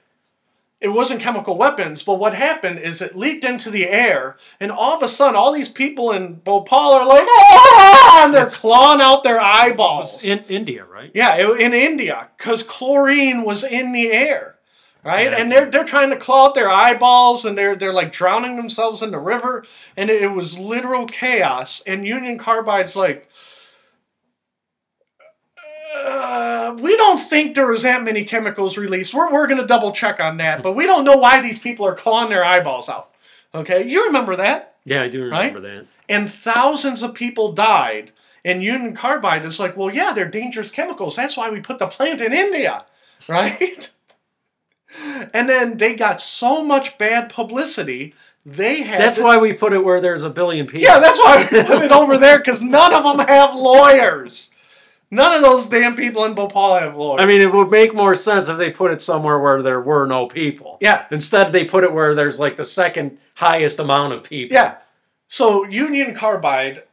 S1: It wasn't chemical weapons, but what happened is it leaked into the air, and all of a sudden, all these people in Bhopal are like, "Ah!" and they're clawing out their eyeballs.
S2: In India, right?
S1: Yeah, in India, because chlorine was in the air, right? And they're trying to claw out their eyeballs, and they're like drowning themselves in the river, and it was literal chaos. And Union Carbide's like, we don't think there was that many chemicals released. We're going to double check on that, but we don't know why these people are clawing their eyeballs out. Okay, you remember that?
S2: Yeah, I do remember that.
S1: And thousands of people died. And Union Carbide is like, well, yeah, they're dangerous chemicals. That's why we put the plant in India, right? And then they got so much bad publicity. That's
S2: why we put it where there's a billion people.
S1: Yeah, that's why we put it over there, because none of them have lawyers. None of those damn people in Bhopal have lawyers.
S2: I mean, it would make more sense if they put it somewhere where there were no people.
S1: Yeah.
S2: Instead, they put it where there's like the second highest amount of people.
S1: Yeah. So Union Carbide,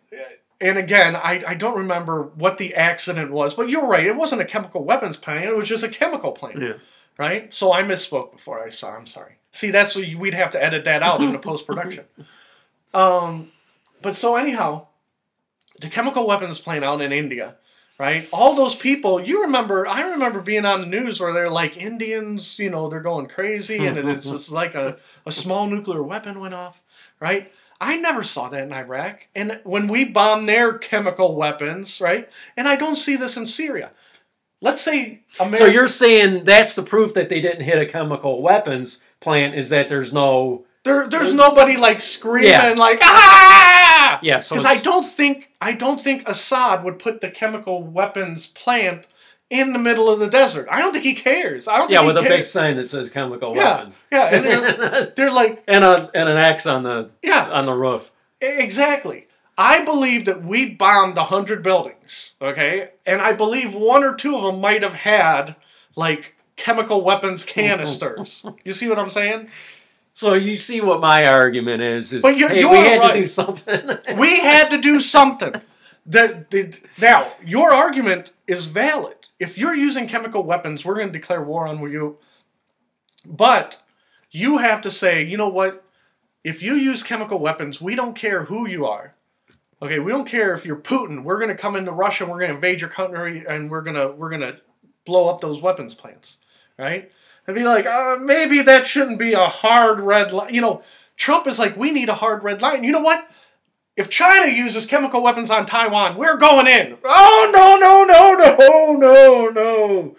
S1: and again, I don't remember what the accident was, but you're right. It wasn't a chemical weapons plant. It was just a chemical plant.
S2: Yeah.
S1: Right? So I misspoke before I saw. I'm sorry. See, that's what we'd have to edit that out in the post-production. But so anyhow, the chemical weapons plant out in India, right? All those people, I remember being on the news where they're like, Indians, you know, they're going crazy, and it's just like a small nuclear weapon went off, right? I never saw that in Iraq. And when we bomb their chemical weapons, right? And I don't see this in Syria. Let's say America...
S2: So you're saying that's the proof that they didn't hit a chemical weapons plant is that there's no...
S1: There's nobody like screaming like,
S2: ah! Yeah, so
S1: because I don't think Assad would put the chemical weapons plant in the middle of the desert. I don't think he cares. I don't think
S2: with a big sign that says chemical weapons.
S1: Yeah, and they're like...
S2: and an X on the roof.
S1: Exactly. I believe that we bombed 100 buildings, okay? And I believe 1 or 2 of them might have had, like, chemical weapons canisters. You see what I'm saying?
S2: So you see what my argument is
S1: but
S2: hey, we had
S1: right.
S2: to do something.
S1: We had to do something. Now, your argument is valid. If you're using chemical weapons, we're going to declare war on you. But you have to say, you know what? If you use chemical weapons, we don't care who you are. Okay, we don't care if you're Putin. We're going to come into Russia, we're going to invade your country, and we're going to blow up those weapons plants, right? And be like, maybe that shouldn't be a hard red line. You know, Trump is like, we need a hard red line. You know what? If China uses chemical weapons on Taiwan, we're going in. Oh, no, no, no, no, no, no.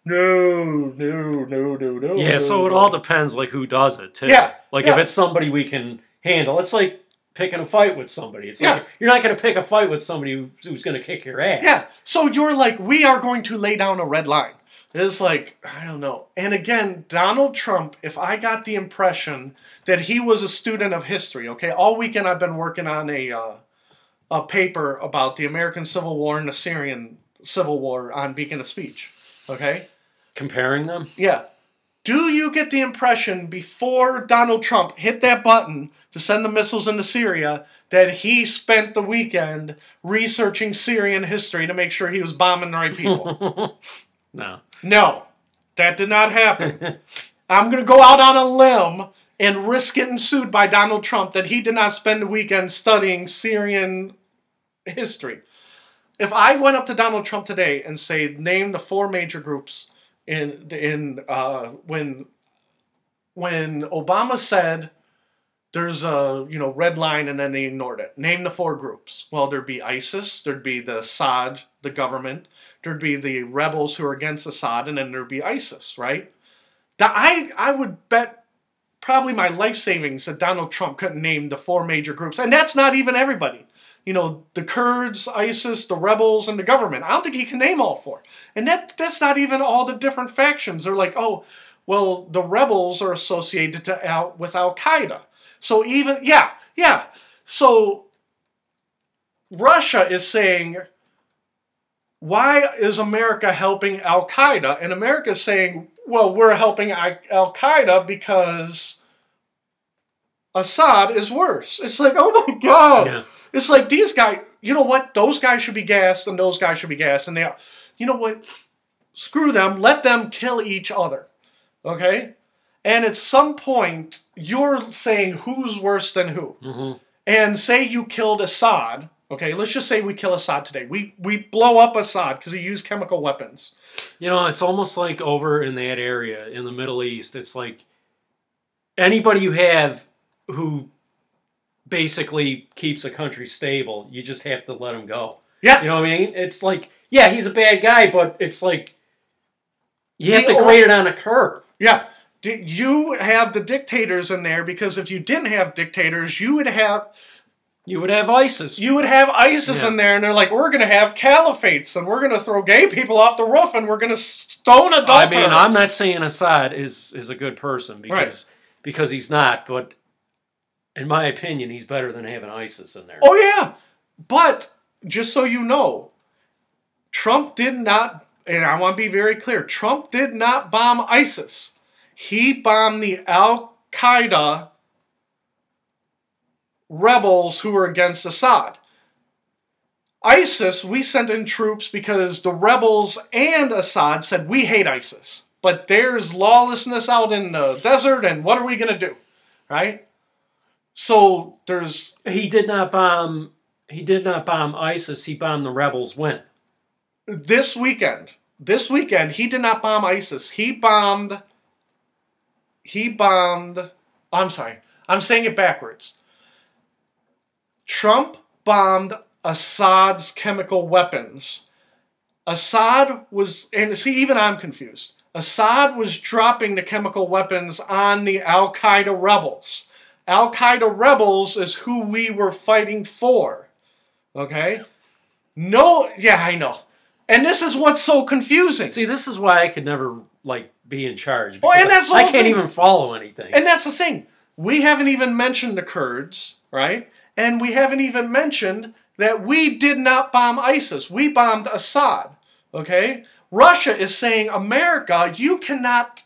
S1: No, no, no, no, no.
S2: Yeah, so it all depends, like, who does it, too.
S1: Yeah.
S2: Like, if it's somebody we can handle. It's like picking a fight with somebody. It's like, you're not going to pick a fight with somebody who's going to kick your ass.
S1: Yeah, so you're like, we are going to lay down a red line. It's like, I don't know. And again, Donald Trump, if I got the impression that he was a student of history, okay, all weekend I've been working on a paper about the American Civil War and the Syrian Civil War on Beacon of Speech, okay?
S2: Comparing them?
S1: Yeah. Do you get the impression before Donald Trump hit that button to send the missiles into Syria that he spent the weekend researching Syrian history to make sure he was bombing the right people?
S2: No.
S1: No, that did not happen. I'm going to go out on a limb and risk getting sued by Donald Trump that he did not spend the weekend studying Syrian history. If I went up to Donald Trump today and say, name the 4 major groups when Obama said there's a red line and then they ignored it. Name the 4 groups. Well, there'd be ISIS, there'd be the Assad, the government, there'd be the rebels who are against Assad, and then there'd be ISIS, right? I would bet probably my life savings that Donald Trump couldn't name the 4 major groups. And that's not even everybody. You know, the Kurds, ISIS, the rebels, and the government. I don't think he can name all 4. And that's not even all the different factions. They're like, oh, well, the rebels are associated with Al-Qaeda. So even, yeah. So Russia is saying, why is America helping Al-Qaeda? And America is saying, well, we're helping Al-Qaeda because Assad is worse. It's like, oh my God. Yeah. It's like these guys, you know what? Those guys should be gassed and those guys should be gassed. And you know what? Screw them. Let them kill each other. Okay? And at some point, you're saying who's worse than who. Mm-hmm. And say you killed Assad. Okay, let's just say we kill Assad today. We blow up Assad because he used chemical weapons.
S2: You know, it's almost like over in that area in the Middle East, it's like anybody you have who basically keeps a country stable, you just have to let him go.
S1: Yeah.
S2: You know what I mean? It's like, yeah, he's a bad guy, but it's like you have to grade it on a curve.
S1: Yeah. You have the dictators in there because if you didn't have dictators, you would have
S2: ISIS.
S1: You would have ISIS in there, and they're like, we're going to have caliphates, and we're going to throw gay people off the roof, and we're going to stone adulterers.
S2: I mean, I'm not saying Assad is a good person because he's not, but in my opinion, he's better than having ISIS in there.
S1: Oh, yeah. But, just so you know, Trump did not, and I want to be very clear, Trump did not bomb ISIS. He bombed the Al-Qaeda rebels who were against Assad. ISIS, we sent in troops because the rebels and Assad said, we hate ISIS. But there's lawlessness out in the desert, and what are we going to do? Right? So there's...
S2: He did not bomb ISIS. He bombed the rebels when?
S1: This weekend, he did not bomb ISIS. He bombed... I'm sorry. I'm saying it backwards. Trump bombed Assad's chemical weapons. Assad was... And see, even I'm confused. Assad was dropping the chemical weapons on the Al-Qaeda rebels. Al-Qaeda rebels is who we were fighting for. Okay? No, yeah, I know. And this is what's so confusing.
S2: See, this is why I could never, like, be in charge.
S1: Well, and that's the
S2: I
S1: whole
S2: can't
S1: thing.
S2: even follow anything.
S1: And that's the thing. We haven't even mentioned the Kurds, right? And we haven't even mentioned that we did not bomb ISIS. We bombed Assad, okay? Russia is saying, America, you cannot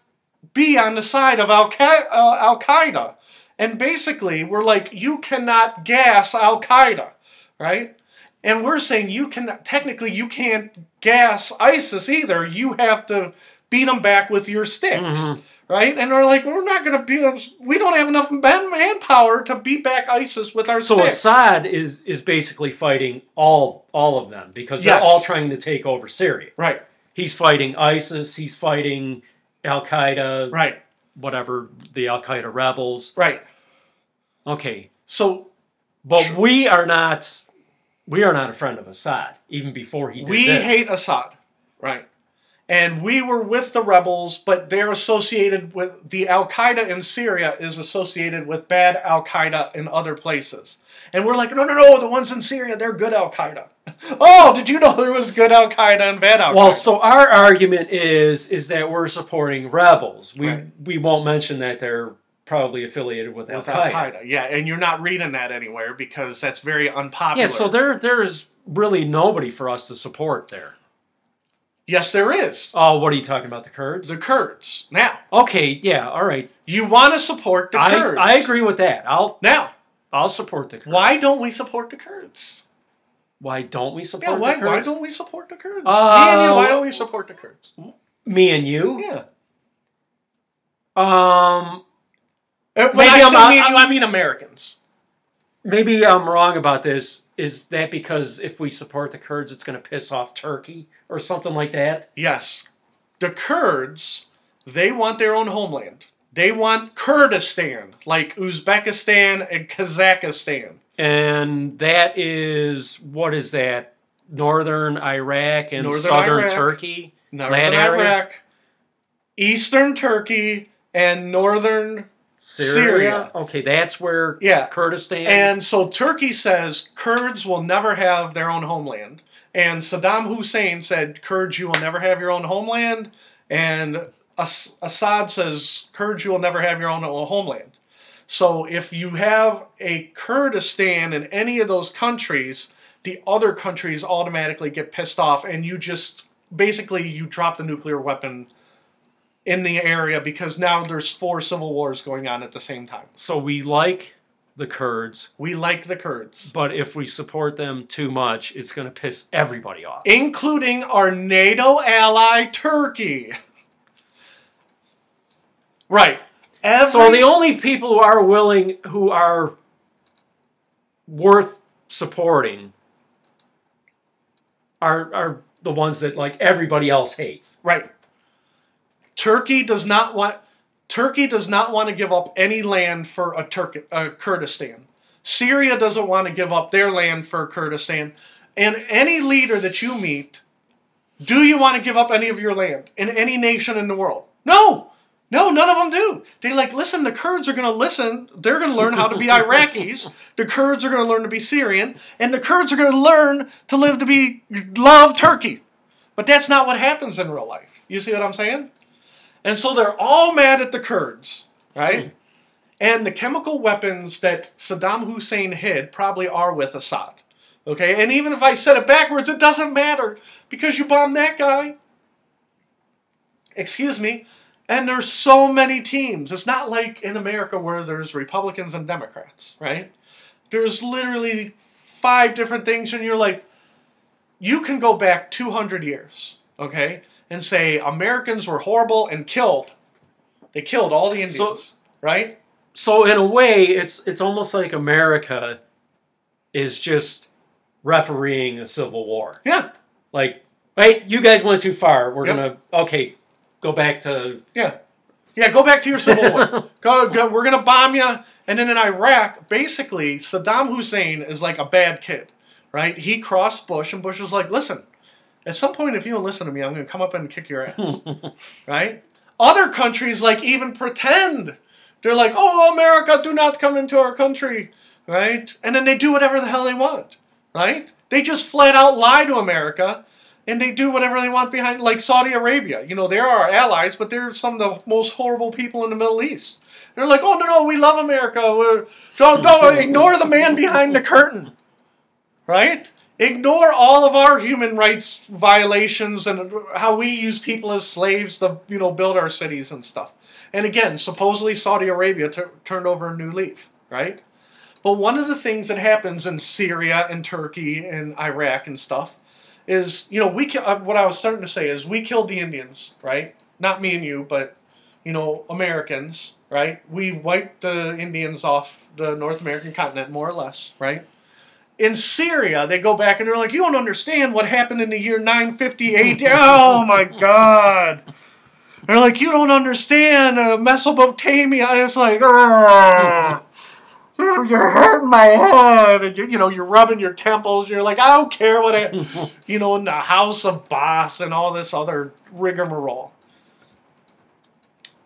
S1: be on the side of Al-Qaeda. And basically, we're like, you cannot gas Al-Qaeda, right? And we're saying, technically, you can't gas ISIS either. You have to beat them back with your sticks, right? And they're like, we're not going to beat, we don't have enough manpower to beat back ISIS with our sticks.
S2: So Assad is basically fighting all of them because they're all trying to take over Syria.
S1: Right.
S2: He's fighting ISIS. He's fighting Al-Qaeda.
S1: Right.
S2: Whatever, the Al-Qaeda rebels.
S1: Right.
S2: Okay.
S1: So,
S2: but we are not a friend of Assad, even before he did this.
S1: We hate Assad. Right. And we were with the rebels, but they're associated with... The Al-Qaeda in Syria is associated with bad Al-Qaeda in other places. And we're like, no, the ones in Syria, they're good Al-Qaeda. Oh, did you know there was good Al-Qaeda and bad Al-Qaeda?
S2: Well, so our argument is that we're supporting rebels. We won't mention that they're probably affiliated with Al-Qaeda.
S1: Yeah, and you're not reading that anywhere because that's very unpopular.
S2: Yeah, so there's really nobody for us to support there.
S1: Yes, there is.
S2: Oh, what are you talking about, the Kurds?
S1: The Kurds. Now.
S2: Okay, yeah, all right.
S1: You want to support the Kurds.
S2: I agree with that. I'll support the Kurds.
S1: Why don't we support the Kurds?
S2: Why don't we support the Kurds?
S1: Why don't we support the Kurds? Me and you, why don't we support the Kurds?
S2: Me and you?
S1: Yeah.
S2: I
S1: mean Americans.
S2: Maybe I'm wrong about this. Is that because if we support the Kurds, it's going to piss off Turkey or something like that?
S1: Yes. The Kurds, they want their own homeland. They want Kurdistan, like Uzbekistan and Kazakhstan.
S2: And that is, what is that? Northern Iraq and southern Turkey?
S1: Northern Iraq, eastern Turkey, and northern Syria.
S2: Okay, that's where Kurdistan...
S1: And so Turkey says Kurds will never have their own homeland. And Saddam Hussein said, Kurds, you will never have your own homeland. And Assad says, Kurds, you will never have your own homeland. So if you have a Kurdistan in any of those countries, the other countries automatically get pissed off, and you just, basically, you drop the nuclear weapon in the area because now there's 4 civil wars going on at the same time.
S2: So we like the Kurds.
S1: We like the Kurds.
S2: But if we support them too much, it's going to piss everybody off.
S1: Including our NATO ally, Turkey. Right.
S2: So the only people who are worth supporting are the ones that, like, everybody else hates.
S1: Right. Turkey does not want to give up any land for Kurdistan. Syria doesn't want to give up their land for Kurdistan. And any leader that you meet, do you want to give up any of your land in any nation in the world? No! No, none of them do. They're like, listen, the Kurds are going to listen. They're going to learn how to be Iraqis. The Kurds are going to learn to be Syrian. And the Kurds are going to learn to love Turkey. But that's not what happens in real life. You see what I'm saying? And so they're all mad at the Kurds, right? And the chemical weapons that Saddam Hussein hid probably are with Assad. Okay? And even if I said it backwards, it doesn't matter because you bombed that guy. Excuse me. And there's so many teams. It's not like in America where there's Republicans and Democrats, right? There's literally 5 different things, and you're like, you can go back 200 years, okay, and say Americans were horrible and killed. They killed all the Indians, right?
S2: So in a way, it's almost like America is just refereeing a civil war.
S1: Yeah.
S2: Like, right, you guys went too far. We're gonna go back to
S1: go back to your civil war. Go. We're gonna bomb you. And then in Iraq, basically, Saddam Hussein is like a bad kid, right? He crossed Bush, and Bush was like, "Listen, at some point, if you don't listen to me, I'm gonna come up and kick your ass," right? Other countries like even pretend. They're like, "Oh, America, do not come into our country," right? And then they do whatever the hell they want, right? They just flat out lie to America. And they do whatever they want behind, like Saudi Arabia. You know, they're our allies, but they're some of the most horrible people in the Middle East. They're like, oh, no, we love America. Don't ignore the man behind the curtain. Right? Ignore all of our human rights violations and how we use people as slaves to, build our cities and stuff. And again, supposedly Saudi Arabia turned over a new leaf. Right? But one of the things that happens in Syria and Turkey and Iraq and stuff is, what I was starting to say is we killed the Indians, right? Not me and you, but, Americans, right? We wiped the Indians off the North American continent, more or less, right? In Syria, they go back and they're like, you don't understand what happened in the year 958. Oh, my God. They're like, you don't understand Mesopotamia. It's like, you're hurting my head, and you're rubbing your temples. You're like, I don't care what it, in the House of Bath and all this other rigmarole.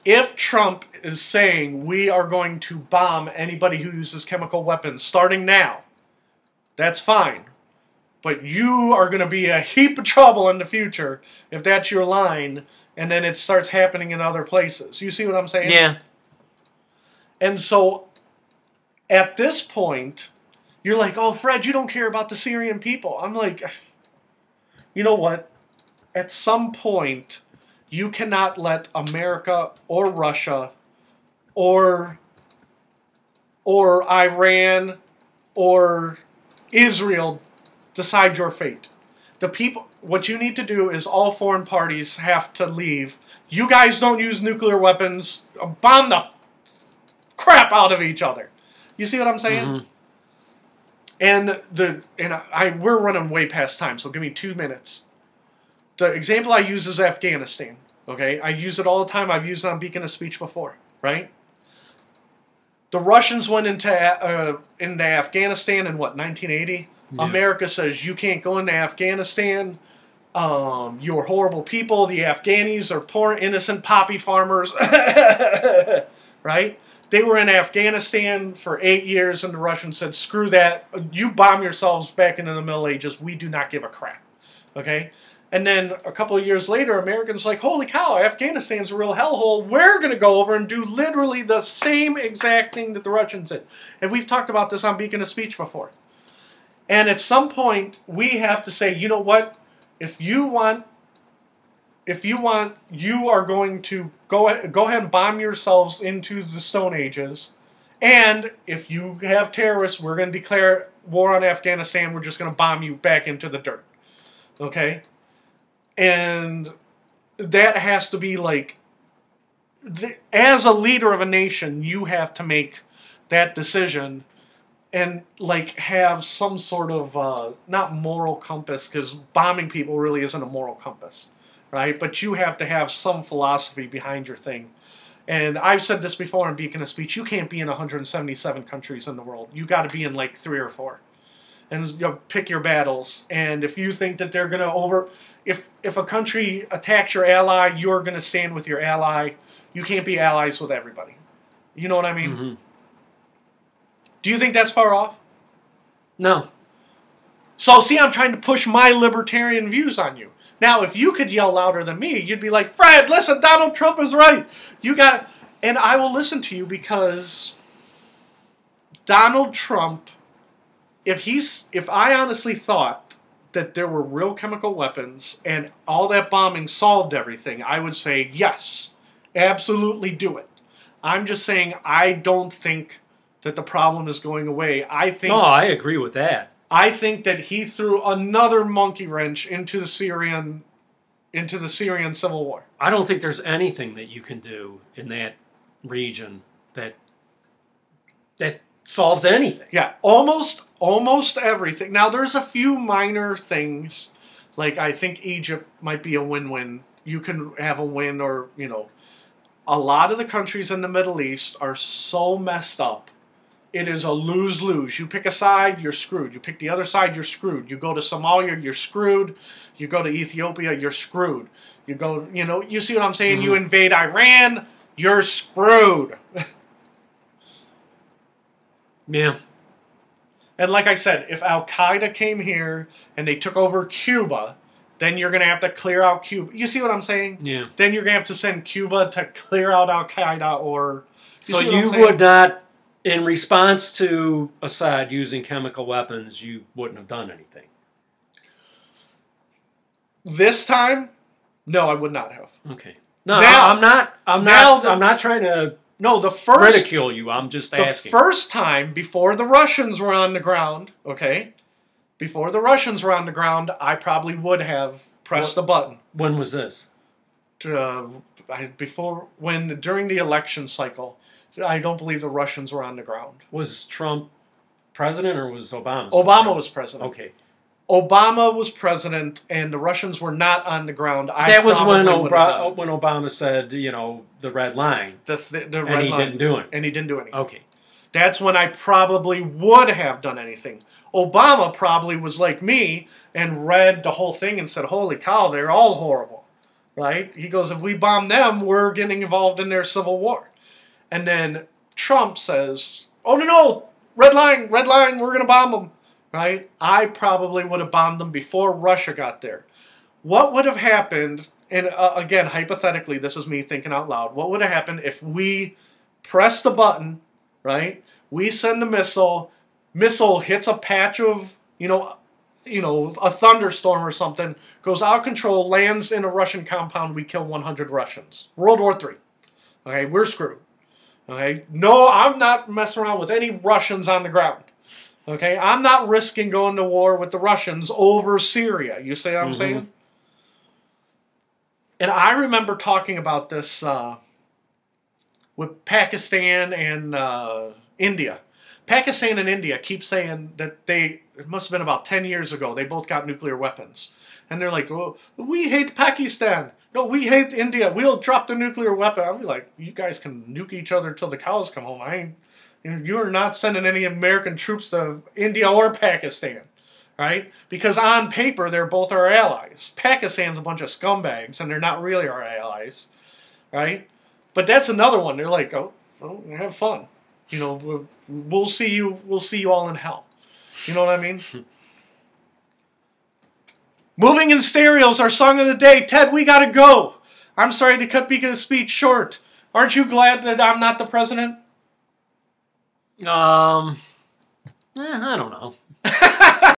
S1: If Trump is saying we are going to bomb anybody who uses chemical weapons starting now, that's fine. But you are going to be a heap of trouble in the future if that's your line, and then it starts happening in other places. You see what I'm saying?
S2: Yeah.
S1: And so at this point, you're like, oh, Fred, you don't care about the Syrian people. I'm like, you know what? At some point, you cannot let America or Russia or Iran or Israel decide your fate. The people, what you need to do is all foreign parties have to leave. You guys don't use nuclear weapons. Bomb the crap out of each other. You see what I'm saying? Mm-hmm. And we're running way past time, so give me 2 minutes. The example I use is Afghanistan. Okay, I use it all the time. I've used it on Beacon of Speech before, right? The Russians went into Afghanistan in what, 1980? Yeah. America says you can't go into Afghanistan. You're horrible people. The Afghanis are poor, innocent poppy farmers, right? They were in Afghanistan for 8 years, and the Russians said, screw that. You bomb yourselves back into the Middle Ages. We do not give a crap. Okay? And then a couple of years later, Americans like, holy cow, Afghanistan's a real hellhole. We're going to go over and do literally the same exact thing that the Russians did. And we've talked about this on Beacon of Speech before. And at some point, we have to say, you know what? If you want, you are going to go ahead and bomb yourselves into the Stone Ages. And if you have terrorists, we're going to declare war on Afghanistan. We're just going to bomb you back into the dirt. Okay? And that has to be like, as a leader of a nation, you have to make that decision and like have some sort of, not moral compass, because bombing people really isn't a moral compass. Right? But you have to have some philosophy behind your thing. And I've said this before in Beacon of Speech, you can't be in 177 countries in the world. You got to be in like 3 or 4. And pick your battles. And if you think that they're going to if a country attacks your ally, you're going to stand with your ally. You can't be allies with everybody. You know what I mean? Mm-hmm. Do you think that's far off?
S2: No. So
S1: see, I'm trying to push my libertarian views on you. Now, if you could yell louder than me, you'd be like, Fred, listen, Donald Trump is right. And I will listen to you because Donald Trump if I honestly thought that there were real chemical weapons and all that bombing solved everything, I would say yes, absolutely do it. I'm just saying I don't think that the problem is going away.
S2: No, I agree with that.
S1: I think that he threw another monkey wrench into the Syrian civil war.
S2: I don't think there's anything that you can do in that region that solves anything.
S1: Yeah, almost everything. Now there's a few minor things, like I think Egypt might be a win-win. You can have a win, or a lot of the countries in the Middle East are so messed up. It is a lose-lose. You pick a side, you're screwed. You pick the other side, you're screwed. You go to Somalia, you're screwed. You go to Ethiopia, you're screwed. You go, you see what I'm saying? You invade Iran, you're screwed.
S2: Yeah.
S1: And like I said, if Al-Qaeda came here and they took over Cuba, then you're going to have to clear out Cuba. You see what I'm saying?
S2: Yeah.
S1: Then you're going to have to send Cuba to clear out Al-Qaeda, or...
S2: So you would not, in response to Assad using chemical weapons, you wouldn't have done anything?
S1: This time, no, I would not have.
S2: Okay. No, now, I'm not trying to ridicule you. I'm just asking.
S1: The first time, before the Russians were on the ground, okay? Before the Russians were on the ground, I probably would have pressed the button.
S2: When was this?
S1: During the election cycle. I don't believe the Russians were on the ground.
S2: Was Trump president or was Obama?
S1: Obama was president.
S2: Okay.
S1: Obama was president, and the Russians were not on the ground.
S2: That was when Obama said, the red line.
S1: The red
S2: line. He didn't do it.
S1: And he didn't do anything.
S2: Okay.
S1: That's when I probably would have done anything. Obama probably was like me and read the whole thing and said, holy cow, they're all horrible. Right? He goes, if we bomb them, we're getting involved in their civil war. And then Trump says, oh, no, red line, we're going to bomb them. Right? I probably would have bombed them before Russia got there. What would have happened, and again, hypothetically, this is me thinking out loud, what would have happened if we press the button, right? We send the missile hits a patch of, a thunderstorm or something, goes out of control, lands in a Russian compound, we kill 100 Russians. World War III. Okay, we're screwed. Okay, no, I'm not messing around with any Russians on the ground. Okay, I'm not risking going to war with the Russians over Syria. You see what I'm saying? And I remember talking about this with Pakistan and India. Pakistan and India keep saying that it must have been about 10 years ago, they both got nuclear weapons. And they're like, oh, we hate Pakistan. No, we hate India. We'll drop the nuclear weapon. I'll be like, you guys can nuke each other till the cows come home. You are not sending any American troops to India or Pakistan, right? Because on paper, they're both our allies. Pakistan's a bunch of scumbags, and they're not really our allies, right? But that's another one. They're like, oh, well, have fun. We'll see you all in hell. You know what I mean? Moving in Stereo is our song of the day. Ted, we gotta go. I'm sorry to cut Beacon's speech short. Aren't you glad that I'm not the president?
S2: I don't know.